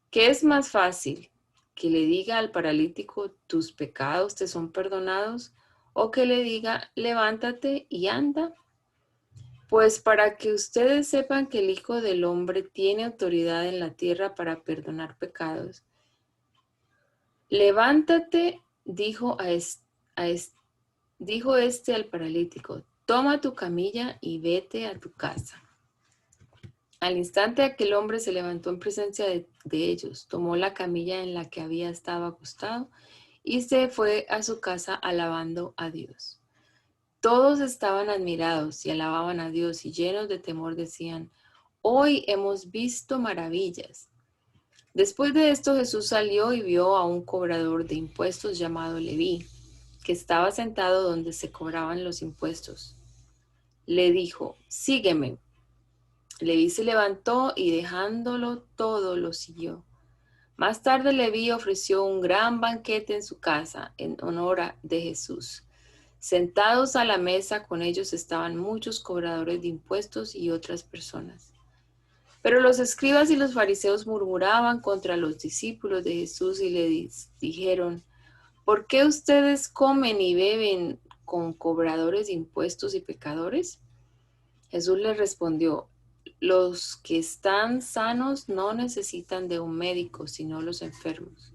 ¿Qué es más fácil? ¿Que le diga al paralítico: tus pecados te son perdonados? ¿O que le diga: levántate y anda? Pues para que ustedes sepan que el Hijo del Hombre tiene autoridad en la tierra para perdonar pecados. Levántate, dijo este al paralítico: toma tu camilla y vete a tu casa. Al instante aquel hombre se levantó en presencia de ellos, tomó la camilla en la que había estado acostado y se fue a su casa alabando a Dios. Todos estaban admirados y alababan a Dios y llenos de temor decían: hoy hemos visto maravillas. Después de esto Jesús salió y vio a un cobrador de impuestos llamado Leví, que estaba sentado donde se cobraban los impuestos. Le dijo: sígueme. Leví se levantó y dejándolo todo lo siguió. Más tarde Leví ofreció un gran banquete en su casa en honor de Jesús. Sentados a la mesa con ellos estaban muchos cobradores de impuestos y otras personas. Pero los escribas y los fariseos murmuraban contra los discípulos de Jesús y le dijeron, ¿por qué ustedes comen y beben con cobradores de impuestos y pecadores? Jesús les respondió, los que están sanos no necesitan de un médico, sino los enfermos.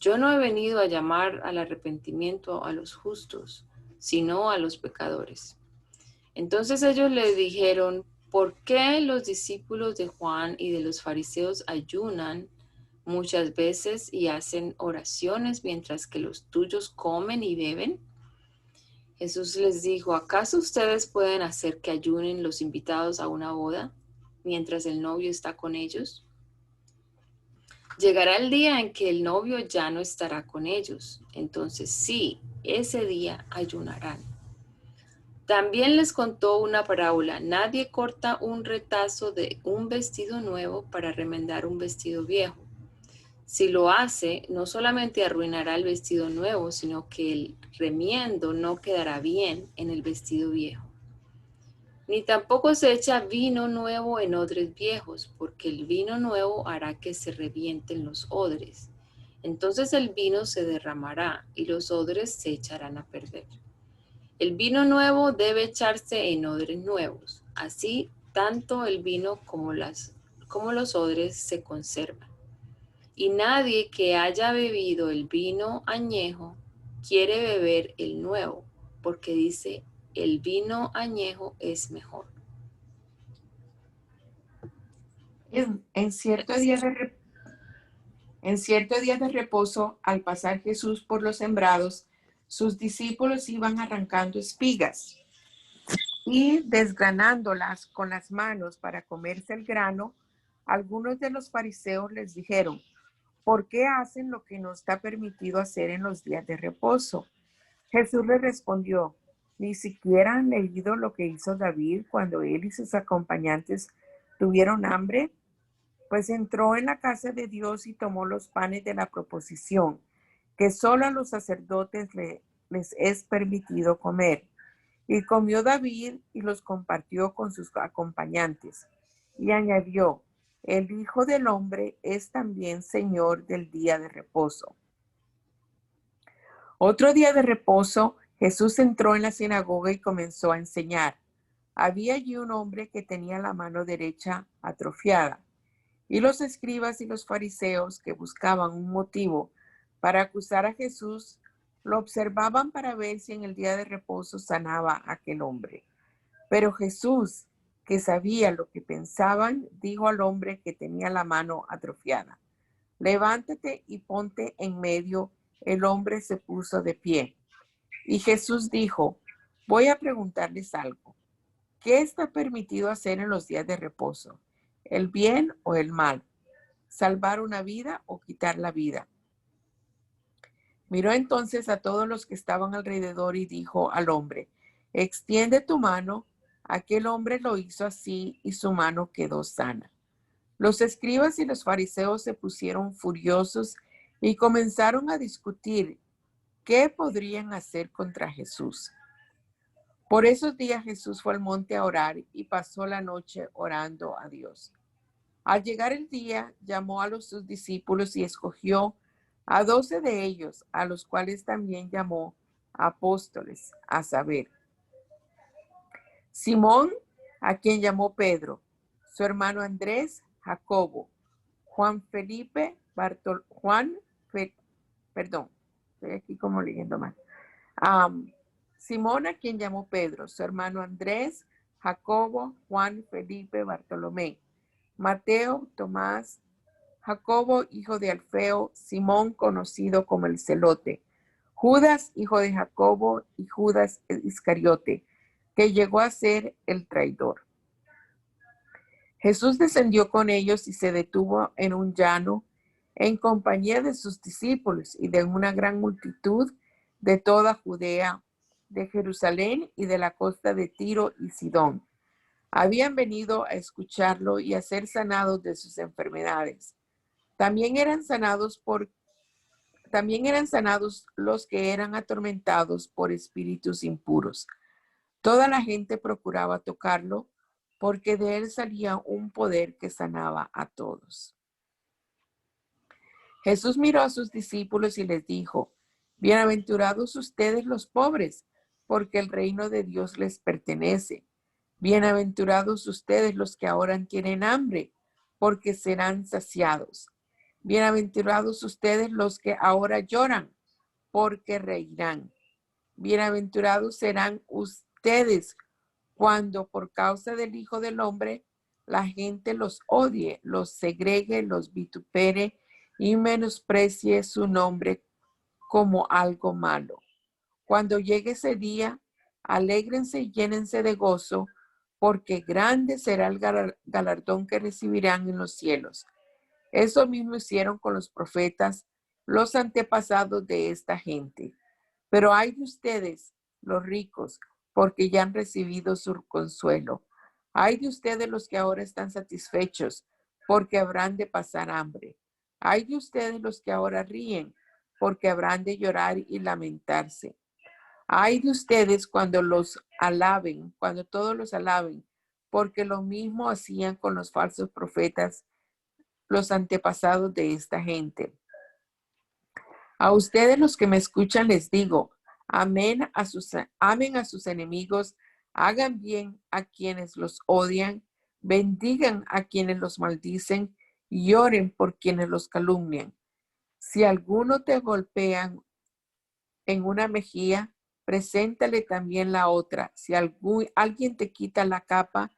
Yo no he venido a llamar al arrepentimiento a los justos, sino a los pecadores. Entonces ellos le dijeron, ¿por qué los discípulos de Juan y de los fariseos ayunan muchas veces y hacen oraciones mientras que los tuyos comen y beben? Jesús les dijo, ¿acaso ustedes pueden hacer que ayunen los invitados a una boda mientras el novio está con ellos? Llegará el día en que el novio ya no estará con ellos. Entonces sí, ese día ayunarán. También les contó una parábola. Nadie corta un retazo de un vestido nuevo para remendar un vestido viejo. Si lo hace, no solamente arruinará el vestido nuevo, sino que el remiendo no quedará bien en el vestido viejo. Ni tampoco se echa vino nuevo en odres viejos, porque el vino nuevo hará que se revienten los odres. Entonces el vino se derramará y los odres se echarán a perder. El vino nuevo debe echarse en odres nuevos. Así, tanto el vino como los odres se conservan. Y nadie que haya bebido el vino añejo quiere beber el nuevo, porque dice, el vino añejo es mejor. En cierto día de reposo, al pasar Jesús por los sembrados, sus discípulos iban arrancando espigas y desgranándolas con las manos para comerse el grano. Algunos de los fariseos les dijeron, ¿por qué hacen lo que no está permitido hacer en los días de reposo? Jesús les respondió, ¿ni siquiera han leído lo que hizo David cuando él y sus acompañantes tuvieron hambre? Pues entró en la casa de Dios y tomó los panes de la proposición, que solo a los sacerdotes les es permitido comer. Y comió David y los compartió con sus acompañantes. Y añadió, el Hijo del Hombre es también Señor del día de reposo. Otro día de reposo, Jesús entró en la sinagoga y comenzó a enseñar. Había allí un hombre que tenía la mano derecha atrofiada. Y los escribas y los fariseos, que buscaban un motivo para acusar a Jesús, lo observaban para ver si en el día de reposo sanaba a aquel hombre. Pero Jesús, que sabía lo que pensaban, dijo al hombre que tenía la mano atrofiada, levántate y ponte en medio. El hombre se puso de pie. Y Jesús dijo, voy a preguntarles algo. ¿Qué está permitido hacer en los días de reposo? ¿El bien o el mal? ¿Salvar una vida o quitar la vida? Miró entonces a todos los que estaban alrededor y dijo al hombre, extiende tu mano. Aquel hombre lo hizo así y su mano quedó sana. Los escribas y los fariseos se pusieron furiosos y comenzaron a discutir qué podrían hacer contra Jesús. Por esos días Jesús fue al monte a orar y pasó la noche orando a Dios. Al llegar el día, llamó a sus discípulos y escogió a 12 de ellos, a los cuales también llamó apóstoles, a saber, Simón, a quien llamó Pedro, su hermano Andrés, Jacobo, estoy aquí como leyendo mal. Simón, a quien llamó Pedro, su hermano Andrés, Jacobo, Juan, Felipe, Bartolomé, Mateo, Tomás, Jacobo, hijo de Alfeo, Simón, conocido como el Celote, Judas, hijo de Jacobo, y Judas Iscariote, que llegó a ser el traidor. Jesús descendió con ellos y se detuvo en un llano en compañía de sus discípulos y de una gran multitud de toda Judea, de Jerusalén y de la costa de Tiro y Sidón. Habían venido a escucharlo y a ser sanados de sus enfermedades. También eran sanados los que eran atormentados por espíritus impuros. Toda la gente procuraba tocarlo, porque de él salía un poder que sanaba a todos. Jesús miró a sus discípulos y les dijo: bienaventurados ustedes los pobres, porque el reino de Dios les pertenece. Bienaventurados ustedes los que ahora tienen hambre, porque serán saciados. Bienaventurados ustedes los que ahora lloran, porque reirán. Bienaventurados serán ustedes cuando por causa del Hijo del Hombre la gente los odie, los segregue, los vitupere y menosprecie su nombre como algo malo. Cuando llegue ese día, alégrense y llénense de gozo, porque grande será el galardón que recibirán en los cielos. Eso mismo hicieron con los profetas, los antepasados de esta gente. Pero ay de ustedes, los ricos, porque ya han recibido su consuelo. Ay de ustedes los que ahora están satisfechos, porque habrán de pasar hambre. Ay de ustedes los que ahora ríen, porque habrán de llorar y lamentarse. Ay de ustedes cuando los alaben, cuando todos los alaben, porque lo mismo hacían con los falsos profetas, los antepasados de esta gente. A ustedes los que me escuchan les digo, amen a sus enemigos, hagan bien a quienes los odian, bendigan a quienes los maldicen y oren por quienes los calumnian. Si alguno te golpean en una mejilla, preséntale también la otra. Si alguien te quita la capa,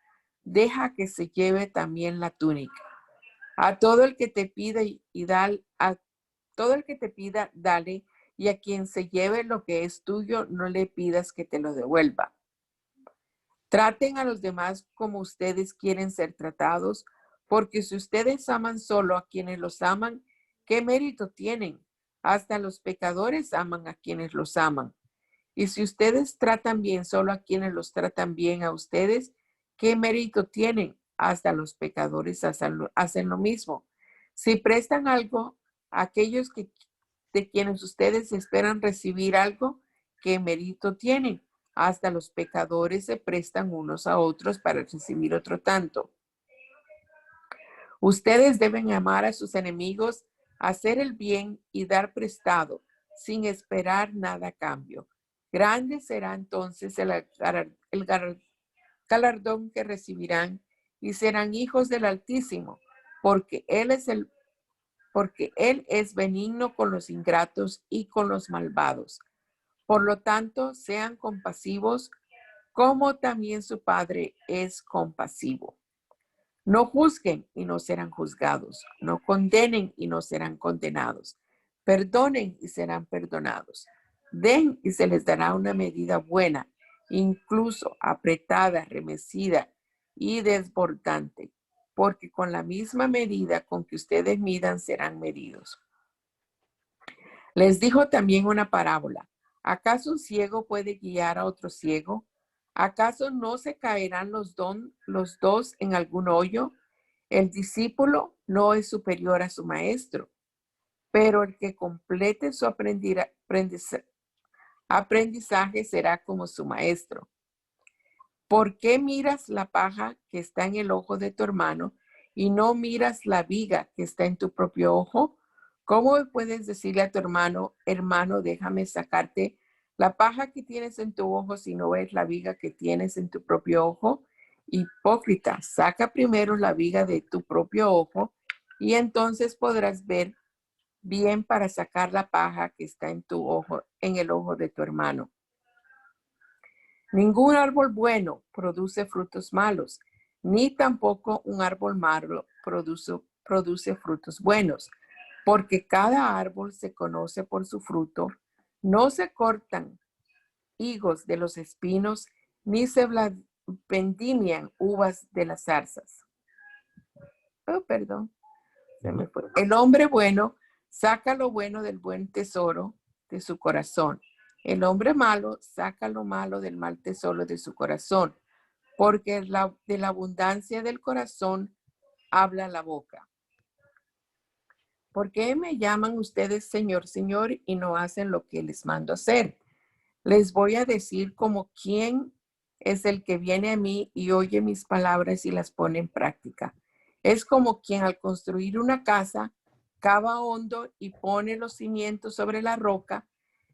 deja que se lleve también la túnica. A todo el que te pida todo el que te pida, dale, y a quien se lleve lo que es tuyo, no le pidas que te lo devuelva. Traten a los demás como ustedes quieren ser tratados, porque si ustedes aman solo a quienes los aman, ¿qué mérito tienen? Hasta los pecadores aman a quienes los aman. Y si ustedes tratan bien solo a quienes los tratan bien a ustedes, ¿qué mérito tienen? Hasta los pecadores hacen lo mismo. Si prestan algo a aquellos de quienes ustedes esperan recibir algo, ¿qué mérito tienen? Hasta los pecadores se prestan unos a otros para recibir otro tanto. Ustedes deben amar a sus enemigos, hacer el bien y dar prestado, sin esperar nada a cambio. Grande será entonces el galardón que recibirán y serán hijos del Altísimo, porque Él es benigno con los ingratos y con los malvados. Por lo tanto, sean compasivos, como también su Padre es compasivo. No juzguen y no serán juzgados. No condenen y no serán condenados. Perdonen y serán perdonados. Den y se les dará una medida buena, incluso apretada, remecida y desbordante, porque con la misma medida con que ustedes midan serán medidos. Les dijo también una parábola. ¿Acaso un ciego puede guiar a otro ciego? ¿Acaso no se caerán los dos en algún hoyo? El discípulo no es superior a su maestro, pero el que complete su aprendizaje será como su maestro. ¿Por qué miras la paja que está en el ojo de tu hermano y no miras la viga que está en tu propio ojo? ¿Cómo puedes decirle a tu hermano, déjame sacarte la paja que tienes en tu ojo si no ves la viga que tienes en tu propio ojo? Hipócrita, saca primero la viga de tu propio ojo y entonces podrás ver bien para sacar la paja que está en tu ojo, en el ojo de tu hermano. Ningún árbol bueno produce frutos malos, ni tampoco un árbol malo produce frutos buenos, porque cada árbol se conoce por su fruto. No se cortan higos de los espinos, ni se vendimian uvas de las zarzas. Se me fue. El hombre bueno saca lo bueno del buen tesoro de su corazón. El hombre malo saca lo malo del mal tesoro de su corazón, porque de la abundancia del corazón habla la boca. ¿Por qué me llaman ustedes Señor, Señor y no hacen lo que les mando hacer? Les voy a decir como quien es el que viene a mí y oye mis palabras y las pone en práctica. Es como quien al construir una casa cava hondo y pone los cimientos sobre la roca.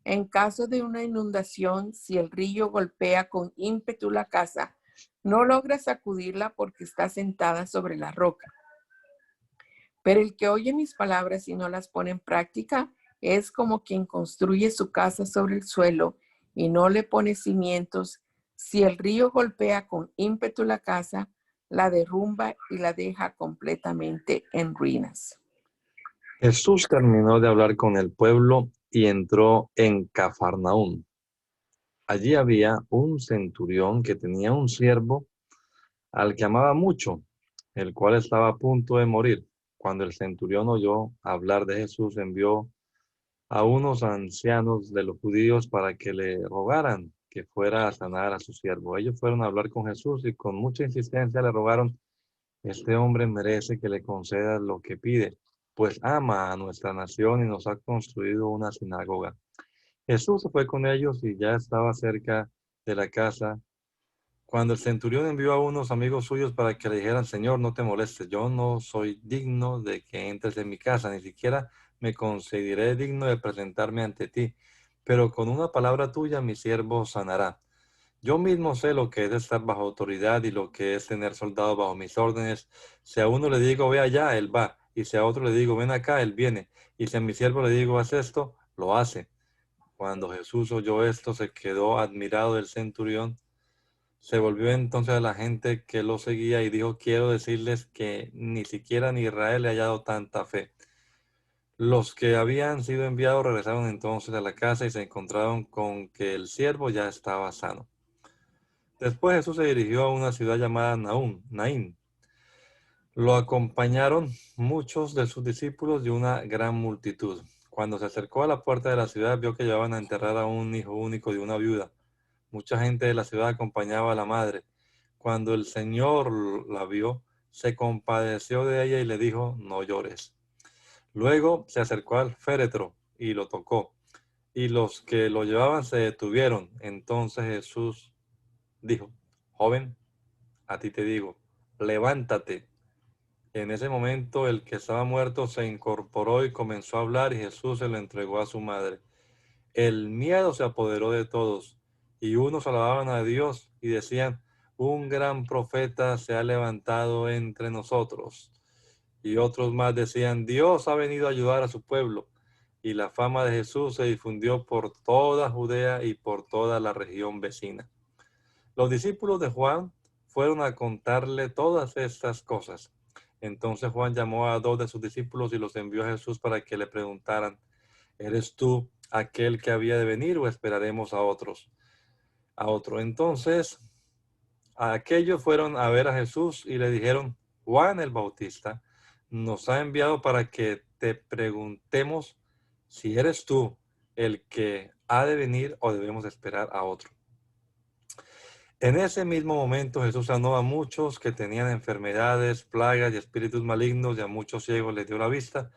En caso de una inundación, si el río golpea con ímpetu la casa, no logra sacudirla porque está sentada sobre la roca. Pero el que oye mis palabras y no las pone en práctica es como quien construye su casa sobre el suelo y no le pone cimientos. Si el río golpea con ímpetu la casa, la derrumba y la deja completamente en ruinas. Jesús terminó de hablar con el pueblo y entró en Cafarnaúm. Allí había un centurión que tenía un siervo al que amaba mucho, el cual estaba a punto de morir. Cuando el centurión oyó hablar de Jesús, envió a unos ancianos de los judíos para que le rogaran que fuera a sanar a su siervo. Ellos fueron a hablar con Jesús y con mucha insistencia le rogaron: este hombre merece que le conceda lo que pide, pues ama a nuestra nación y nos ha construido una sinagoga. Jesús se fue con ellos y ya estaba cerca de la casa cuando el centurión envió a unos amigos suyos para que le dijeran: Señor, no te molestes, yo no soy digno de que entres en mi casa, ni siquiera me consideré digno de presentarme ante ti, pero con una palabra tuya mi siervo sanará. Yo mismo sé lo que es estar bajo autoridad y lo que es tener soldados bajo mis órdenes. Si a uno le digo, ve allá, él va, y si a otro le digo, ven acá, él viene, y si a mi siervo le digo, haz esto, lo hace. Cuando Jesús oyó esto, se quedó admirado del centurión. Se volvió entonces a la gente que lo seguía y dijo: quiero decirles que ni siquiera en Israel le ha hallado tanta fe. Los que habían sido enviados regresaron entonces a la casa y se encontraron con que el siervo ya estaba sano. Después Jesús se dirigió a una ciudad llamada Naín. Lo acompañaron muchos de sus discípulos y una gran multitud. Cuando se acercó a la puerta de la ciudad, vio que llevaban a enterrar a un hijo único de una viuda. Mucha gente de la ciudad acompañaba a la madre. Cuando el Señor la vio, se compadeció de ella y le dijo: no llores. Luego se acercó al féretro y lo tocó, y los que lo llevaban se detuvieron. Entonces Jesús dijo: joven, a ti te digo, levántate. En ese momento el que estaba muerto se incorporó y comenzó a hablar, y Jesús se lo entregó a su madre. El miedo se apoderó de todos, y unos alababan a Dios y decían: un gran profeta se ha levantado entre nosotros. Y otros más decían: Dios ha venido a ayudar a su pueblo. Y la fama de Jesús se difundió por toda Judea y por toda la región vecina. Los discípulos de Juan fueron a contarle todas estas cosas. Entonces Juan llamó a 2 de sus discípulos y los envió a Jesús para que le preguntaran: ¿eres tú aquel que había de venir o esperaremos a otro? Entonces aquellos fueron a ver a Jesús y le dijeron: Juan el Bautista nos ha enviado para que te preguntemos si eres tú el que ha de venir o debemos esperar a otro. En ese mismo momento Jesús sanó a muchos que tenían enfermedades, plagas y espíritus malignos, y a muchos ciegos les dio la vista.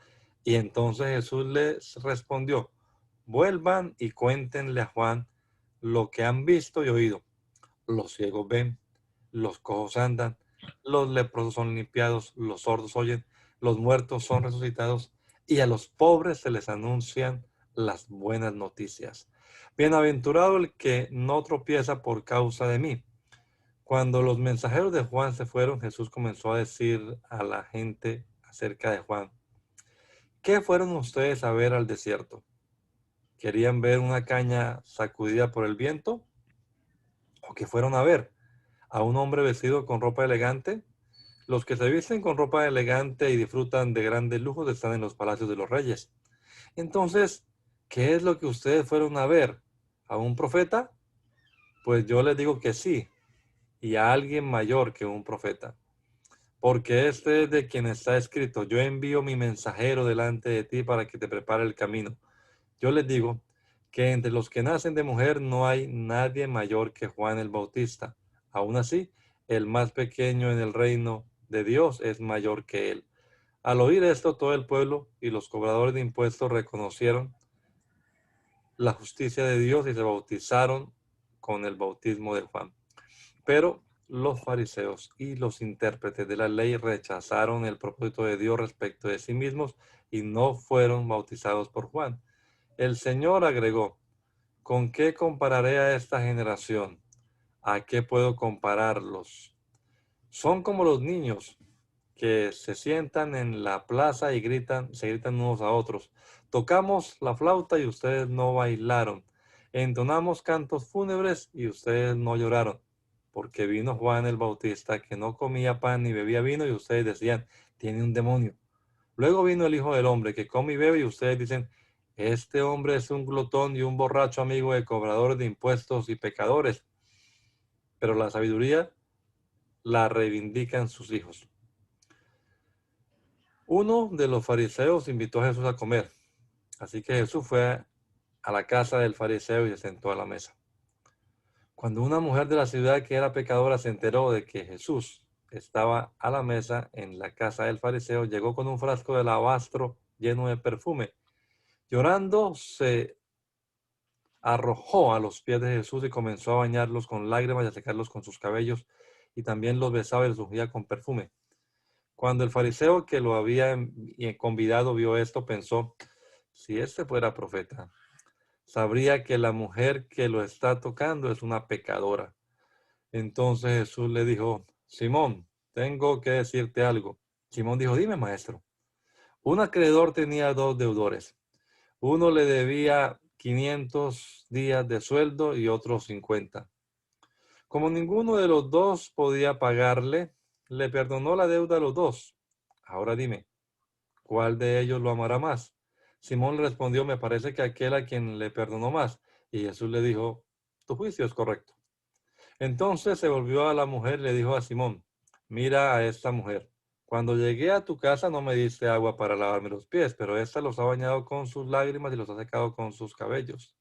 Y entonces Jesús les respondió: vuelvan y cuéntenle a Juan lo que han visto y oído. Los ciegos ven, los cojos andan, los leprosos son limpiados, los sordos oyen, los muertos son resucitados, y a los pobres se les anuncian las buenas noticias. Bienaventurado el que no tropieza por causa de mí. Cuando los mensajeros de Juan se fueron, Jesús comenzó a decir a la gente acerca de Juan: ¿qué fueron ustedes a ver al desierto? ¿Querían ver una caña sacudida por el viento? ¿O qué fueron a ver? ¿A un hombre vestido con ropa elegante? Los que se visten con ropa elegante y disfrutan de grandes lujos están en los palacios de los reyes. Entonces, ¿qué es lo que ustedes fueron a ver? ¿A un profeta? Pues yo les digo que sí, y a alguien mayor que un profeta. Porque este es de quien está escrito: yo envío mi mensajero delante de ti para que te prepare el camino. Yo les digo que entre los que nacen de mujer no hay nadie mayor que Juan el Bautista. Aún así, el más pequeño en el reino de Dios es mayor que él. Al oír esto, todo el pueblo y los cobradores de impuestos reconocieron la justicia de Dios y se bautizaron con el bautismo de Juan. Pero los fariseos y los intérpretes de la ley rechazaron el propósito de Dios respecto de sí mismos y no fueron bautizados por Juan. El Señor agregó, ¿con qué compararé a esta generación? ¿A qué puedo compararlos? Son como los niños que se sientan en la plaza y se gritan unos a otros. Tocamos la flauta y ustedes no bailaron. Entonamos cantos fúnebres y ustedes no lloraron. Porque vino Juan el Bautista que no comía pan ni bebía vino y ustedes decían, tiene un demonio. Luego vino el Hijo del Hombre que come y bebe y ustedes dicen, este hombre es un glotón y un borracho amigo de cobradores de impuestos y pecadores. Pero la sabiduría la reivindican sus hijos. Uno de los fariseos invitó a Jesús a comer. Así que Jesús fue a la casa del fariseo y se sentó a la mesa. Cuando una mujer de la ciudad que era pecadora se enteró de que Jesús estaba a la mesa en la casa del fariseo, llegó con un frasco de alabastro lleno de perfume. Llorando, se arrojó a los pies de Jesús y comenzó a bañarlos con lágrimas y a secarlos con sus cabellos, y también los besaba y los ungía con perfume. Cuando el fariseo que lo había convidado vio esto, pensó, si este fuera profeta, sabría que la mujer que lo está tocando es una pecadora. Entonces Jesús le dijo, Simón, tengo que decirte algo. Simón dijo, dime, maestro. Un acreedor tenía 2 deudores. Uno le debía 500 días de sueldo y otro 50. Como ninguno de los dos podía pagarle, le perdonó la deuda a los dos. Ahora dime, ¿cuál de ellos lo amará más? Simón le respondió, me parece que aquel a quien le perdonó más. Y Jesús le dijo, tu juicio es correcto. Entonces se volvió a la mujer y le dijo a Simón, mira a esta mujer. Cuando llegué a tu casa no me diste agua para lavarme los pies, pero ésta los ha bañado con sus lágrimas y los ha secado con sus cabellos.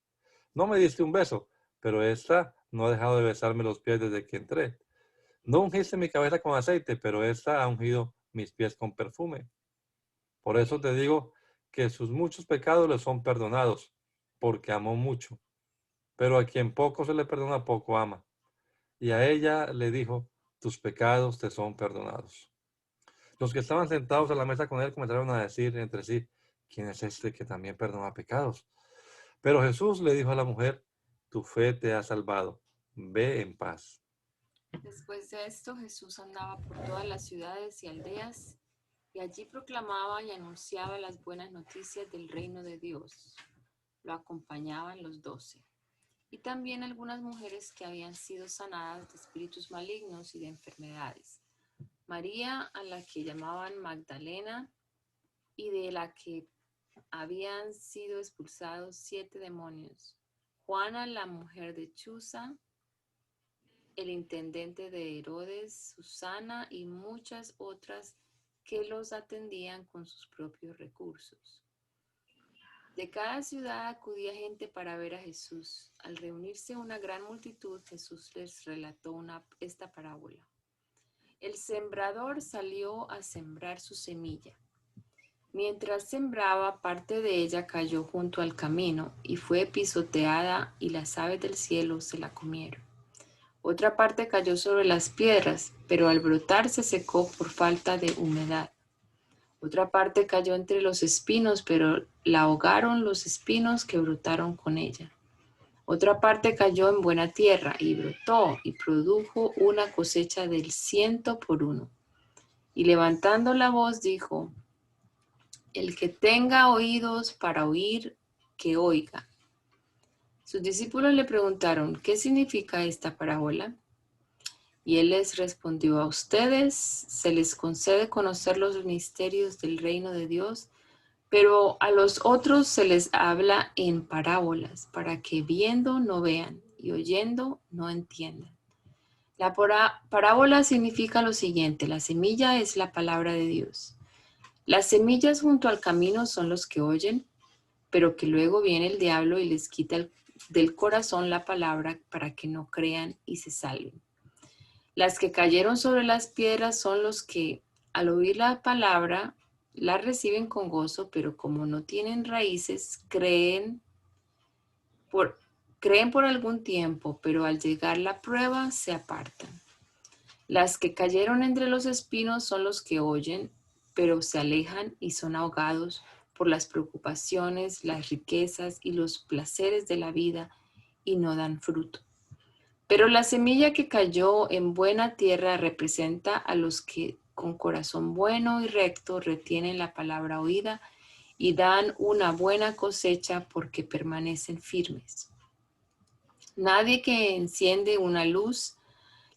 No me diste un beso, pero ésta no ha dejado de besarme los pies desde que entré. No ungiste mi cabeza con aceite, pero ésta ha ungido mis pies con perfume. Por eso te digo que sus muchos pecados le son perdonados, porque amó mucho. Pero a quien poco se le perdona, poco ama. Y a ella le dijo, tus pecados te son perdonados. Los que estaban sentados a la mesa con él comenzaron a decir entre sí, ¿quién es este que también perdona pecados? Pero Jesús le dijo a la mujer, tu fe te ha salvado, ve en paz. Después de esto, Jesús andaba por todas las ciudades y aldeas y allí proclamaba y anunciaba las buenas noticias del reino de Dios. Lo acompañaban los 12. Y también algunas mujeres que habían sido sanadas de espíritus malignos y de enfermedades. María, a la que llamaban Magdalena, y de la que habían sido expulsados 7 demonios. Juana, la mujer de Chuza, el intendente de Herodes, Susana y muchas otras que los atendían con sus propios recursos. De cada ciudad acudía gente para ver a Jesús. Al reunirse una gran multitud, Jesús les relató esta parábola. El sembrador salió a sembrar su semilla. Mientras sembraba, parte de ella cayó junto al camino y fue pisoteada y las aves del cielo se la comieron. Otra parte cayó sobre las piedras, pero al brotar se secó por falta de humedad. Otra parte cayó entre los espinos, pero la ahogaron los espinos que brotaron con ella. Otra parte cayó en buena tierra y brotó y produjo una cosecha del 100 por 1. Y levantando la voz dijo, el que tenga oídos para oír, que oiga. Sus discípulos le preguntaron, ¿qué significa esta parábola? Y él les respondió, a ustedes se les concede conocer los misterios del reino de Dios, pero a los otros se les habla en parábolas, para que viendo no vean y oyendo no entiendan. La parábola significa lo siguiente, la semilla es la palabra de Dios. Las semillas junto al camino son los que oyen, pero que luego viene el diablo y les quita del corazón la palabra para que no crean y se salven. Las que cayeron sobre las piedras son los que, al oír la palabra, la reciben con gozo, pero como no tienen raíces, crecen Creen por algún tiempo, pero al llegar la prueba se apartan. Las que cayeron entre los espinos son los que oyen, pero se alejan y son ahogados por las preocupaciones, las riquezas y los placeres de la vida y no dan fruto. Pero la semilla que cayó en buena tierra representa a los que con corazón bueno y recto retienen la palabra oída y dan una buena cosecha porque permanecen firmes. Nadie que enciende una luz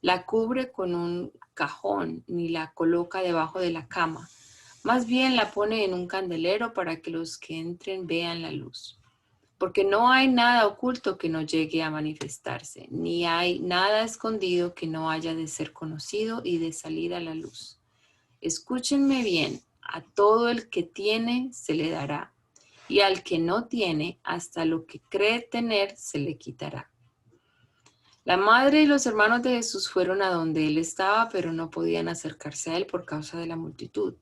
la cubre con un cajón ni la coloca debajo de la cama. Más bien la pone en un candelero para que los que entren vean la luz. Porque no hay nada oculto que no llegue a manifestarse, ni hay nada escondido que no haya de ser conocido y de salir a la luz. Escúchenme bien, a todo el que tiene se le dará, y al que no tiene, hasta lo que cree tener se le quitará. La madre y los hermanos de Jesús fueron a donde él estaba, pero no podían acercarse a él por causa de la multitud.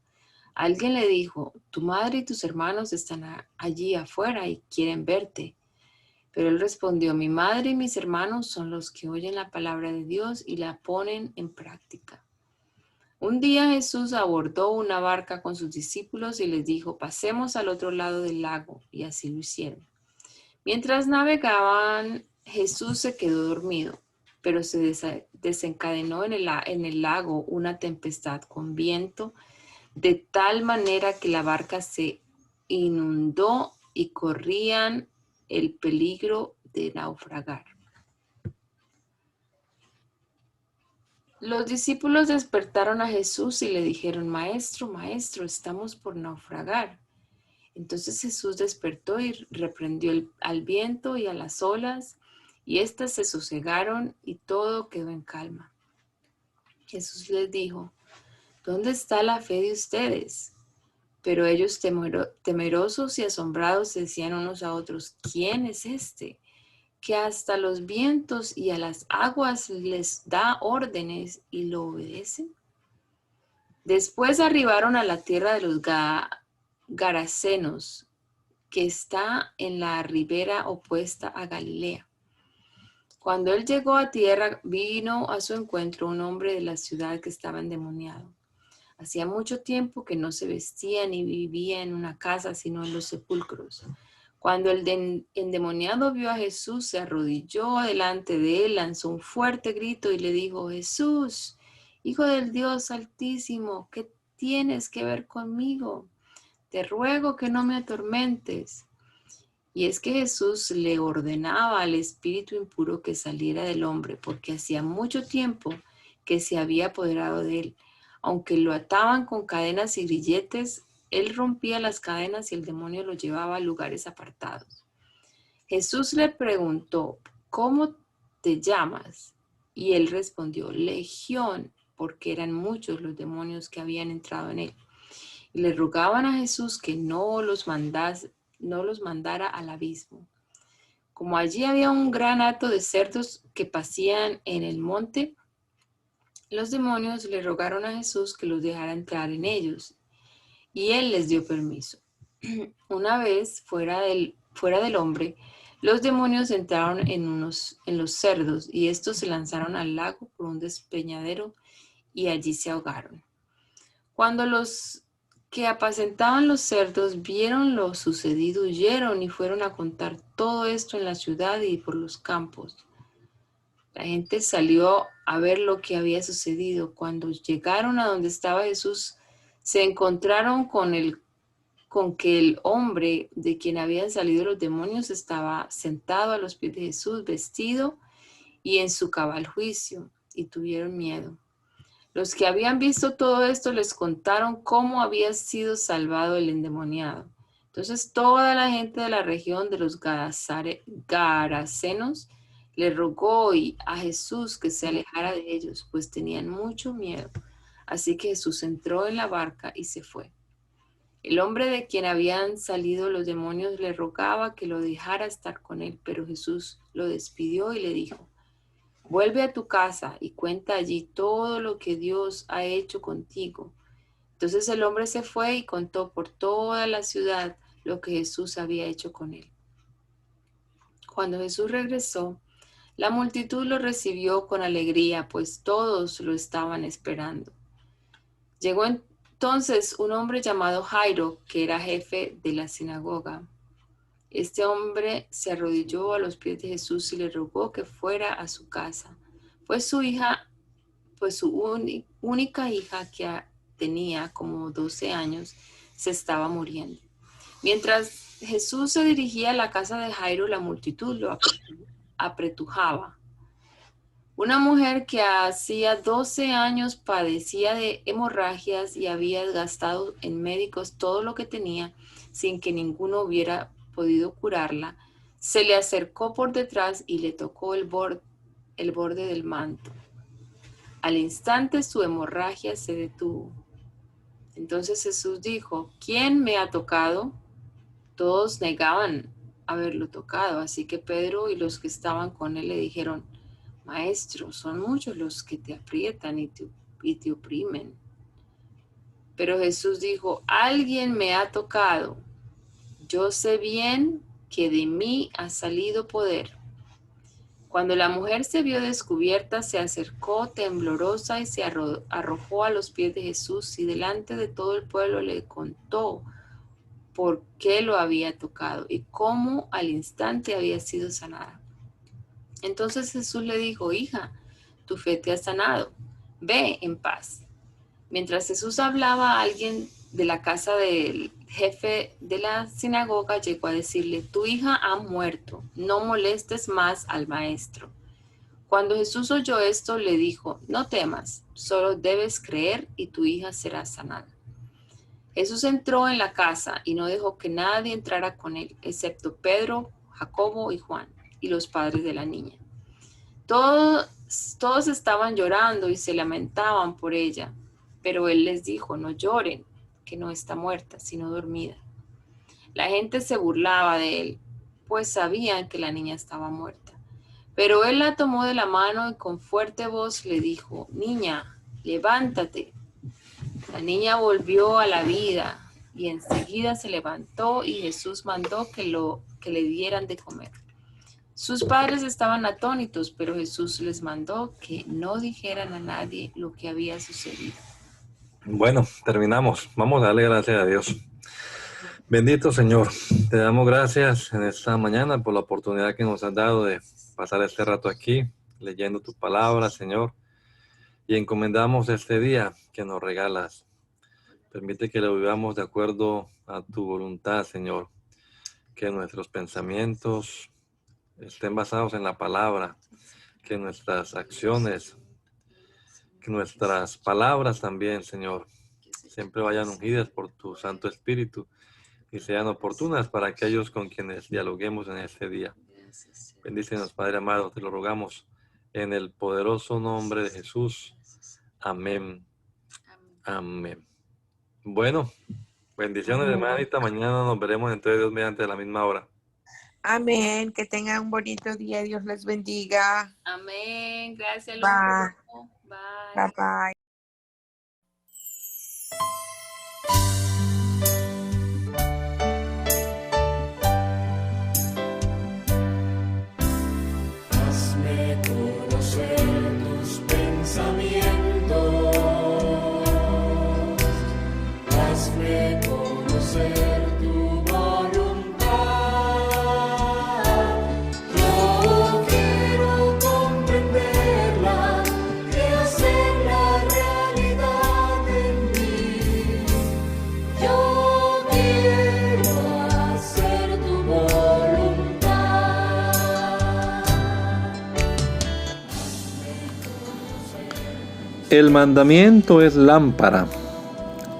Alguien le dijo, tu madre y tus hermanos están allí afuera y quieren verte. Pero él respondió, mi madre y mis hermanos son los que oyen la palabra de Dios y la ponen en práctica. Un día Jesús abordó una barca con sus discípulos y les dijo, pasemos al otro lado del lago, y así lo hicieron. Mientras navegaban, Jesús se quedó dormido, pero se desencadenó en el lago una tempestad con viento, de tal manera que la barca se inundó y corrían el peligro de naufragar. Los discípulos despertaron a Jesús y le dijeron, Maestro, Maestro, estamos por naufragar. Entonces Jesús despertó y reprendió al viento y a las olas, y éstas se sosegaron y todo quedó en calma. Jesús les dijo, ¿dónde está la fe de ustedes? Pero ellos temerosos y asombrados decían unos a otros, ¿quién es este? Que hasta los vientos y a las aguas les da órdenes y lo obedecen. Después arribaron a la tierra de los Garasenos, que está en la ribera opuesta a Galilea. Cuando él llegó a tierra, vino a su encuentro un hombre de la ciudad que estaba endemoniado. Hacía mucho tiempo que no se vestía ni vivía en una casa, sino en los sepulcros. Cuando el endemoniado vio a Jesús, se arrodilló delante de él, lanzó un fuerte grito y le dijo, Jesús, Hijo del Dios Altísimo, ¿qué tienes que ver conmigo? Te ruego que no me atormentes. Y es que Jesús le ordenaba al espíritu impuro que saliera del hombre, porque hacía mucho tiempo que se había apoderado de él. Aunque lo ataban con cadenas y grilletes, él rompía las cadenas y el demonio lo llevaba a lugares apartados. Jesús le preguntó, ¿cómo te llamas? Y él respondió, Legión, porque eran muchos los demonios que habían entrado en él. Y le rogaban a Jesús que no los mandara al abismo. Como allí había un gran hato de cerdos que pasían en el monte, los demonios le rogaron a Jesús que los dejara entrar en ellos, y él les dio permiso. Una vez fuera del hombre, los demonios entraron en los cerdos, y estos se lanzaron al lago por un despeñadero, y allí se ahogaron. Cuando los que apacentaban los cerdos vieron lo sucedido, huyeron y fueron a contar todo esto en la ciudad y por los campos. La gente salió a ver lo que había sucedido. Cuando llegaron a donde estaba Jesús, se encontraron con que el hombre de quien habían salido los demonios estaba sentado a los pies de Jesús, vestido y en su cabal juicio, y tuvieron miedo. Los que habían visto todo esto les contaron cómo había sido salvado el endemoniado. Entonces toda la gente de la región de los Garasenos le rogó a Jesús que se alejara de ellos, pues tenían mucho miedo. Así que Jesús entró en la barca y se fue. El hombre de quien habían salido los demonios le rogaba que lo dejara estar con él, pero Jesús lo despidió y le dijo, vuelve a tu casa y cuenta allí todo lo que Dios ha hecho contigo. Entonces el hombre se fue y contó por toda la ciudad lo que Jesús había hecho con él. Cuando Jesús regresó, la multitud lo recibió con alegría, pues todos lo estaban esperando. Llegó entonces un hombre llamado Jairo, que era jefe de la sinagoga. Este hombre se arrodilló a los pies de Jesús y le rogó que fuera a su casa, pues su única hija, que tenía como 12 años, se estaba muriendo. Mientras Jesús se dirigía a la casa de Jairo, la multitud lo apretujaba. Una mujer que hacía 12 años padecía de hemorragias y había gastado en médicos todo lo que tenía sin que ninguno hubiera podido curarla, se le acercó por detrás y le tocó el borde del manto. Al instante su hemorragia se detuvo. Entonces Jesús dijo: ¿Quién me ha tocado? Todos negaban haberlo tocado, así que Pedro y los que estaban con él le dijeron: Maestro, son muchos los que te aprietan y te oprimen. Pero Jesús dijo: Alguien me ha tocado. Yo sé bien que de mí ha salido poder. Cuando la mujer se vio descubierta, se acercó temblorosa y se arrojó a los pies de Jesús y delante de todo el pueblo le contó por qué lo había tocado y cómo al instante había sido sanada. Entonces Jesús le dijo: Hija, tu fe te ha sanado. Ve en paz. Mientras Jesús hablaba, alguien de la casa del jefe de la sinagoga llegó a decirle: Tu hija ha muerto, no molestes más al maestro. Cuando Jesús oyó esto, le dijo: No temas, solo debes creer y tu hija será sanada. Jesús entró en la casa y no dejó que nadie entrara con él, excepto Pedro, Jacobo y Juan, y los padres de la niña. Todos estaban llorando y se lamentaban por ella, pero él les dijo: No lloren, que no está muerta, sino dormida. La gente se burlaba de él, pues sabían que la niña estaba muerta. Pero él la tomó de la mano y con fuerte voz le dijo: Niña, levántate. La niña volvió a la vida y enseguida se levantó y Jesús mandó que le dieran de comer. Sus padres estaban atónitos, pero Jesús les mandó que no dijeran a nadie lo que había sucedido. Bueno, terminamos. Vamos a darle gracias a Dios. Bendito Señor, te damos gracias en esta mañana por la oportunidad que nos has dado de pasar este rato aquí, leyendo tu palabra, Señor, y encomendamos este día que nos regalas. Permite que lo vivamos de acuerdo a tu voluntad, Señor, que nuestros pensamientos estén basados en la palabra, que nuestras acciones, que nuestras palabras también, Señor, siempre vayan ungidas por tu Santo Espíritu y sean oportunas para aquellos con quienes dialoguemos en este día. Bendícenos, Padre amado, te lo rogamos en el poderoso nombre de Jesús. Amén. Amén. Bueno, bendiciones, hermanita. Mañana nos veremos entre Dios mediante la misma hora. Amén. Que tengan un bonito día. Dios les bendiga. Amén. Gracias, Bye. Bye. Bye bye. Hazme conocer tus pensamientos. Hazme conocer tu voluntad. Yo quiero comprenderla y hacerla realidad en mí. Yo quiero hacer tu voluntad. El mandamiento es lámpara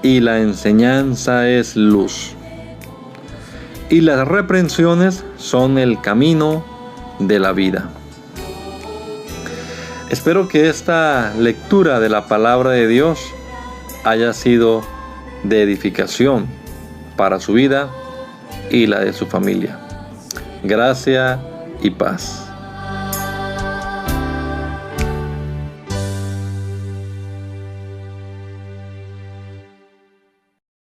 y la enseñanza es luz. Y las reprensiones son el camino de la vida. Espero que esta lectura de la palabra de Dios haya sido de edificación para su vida y la de su familia. Gracia y paz.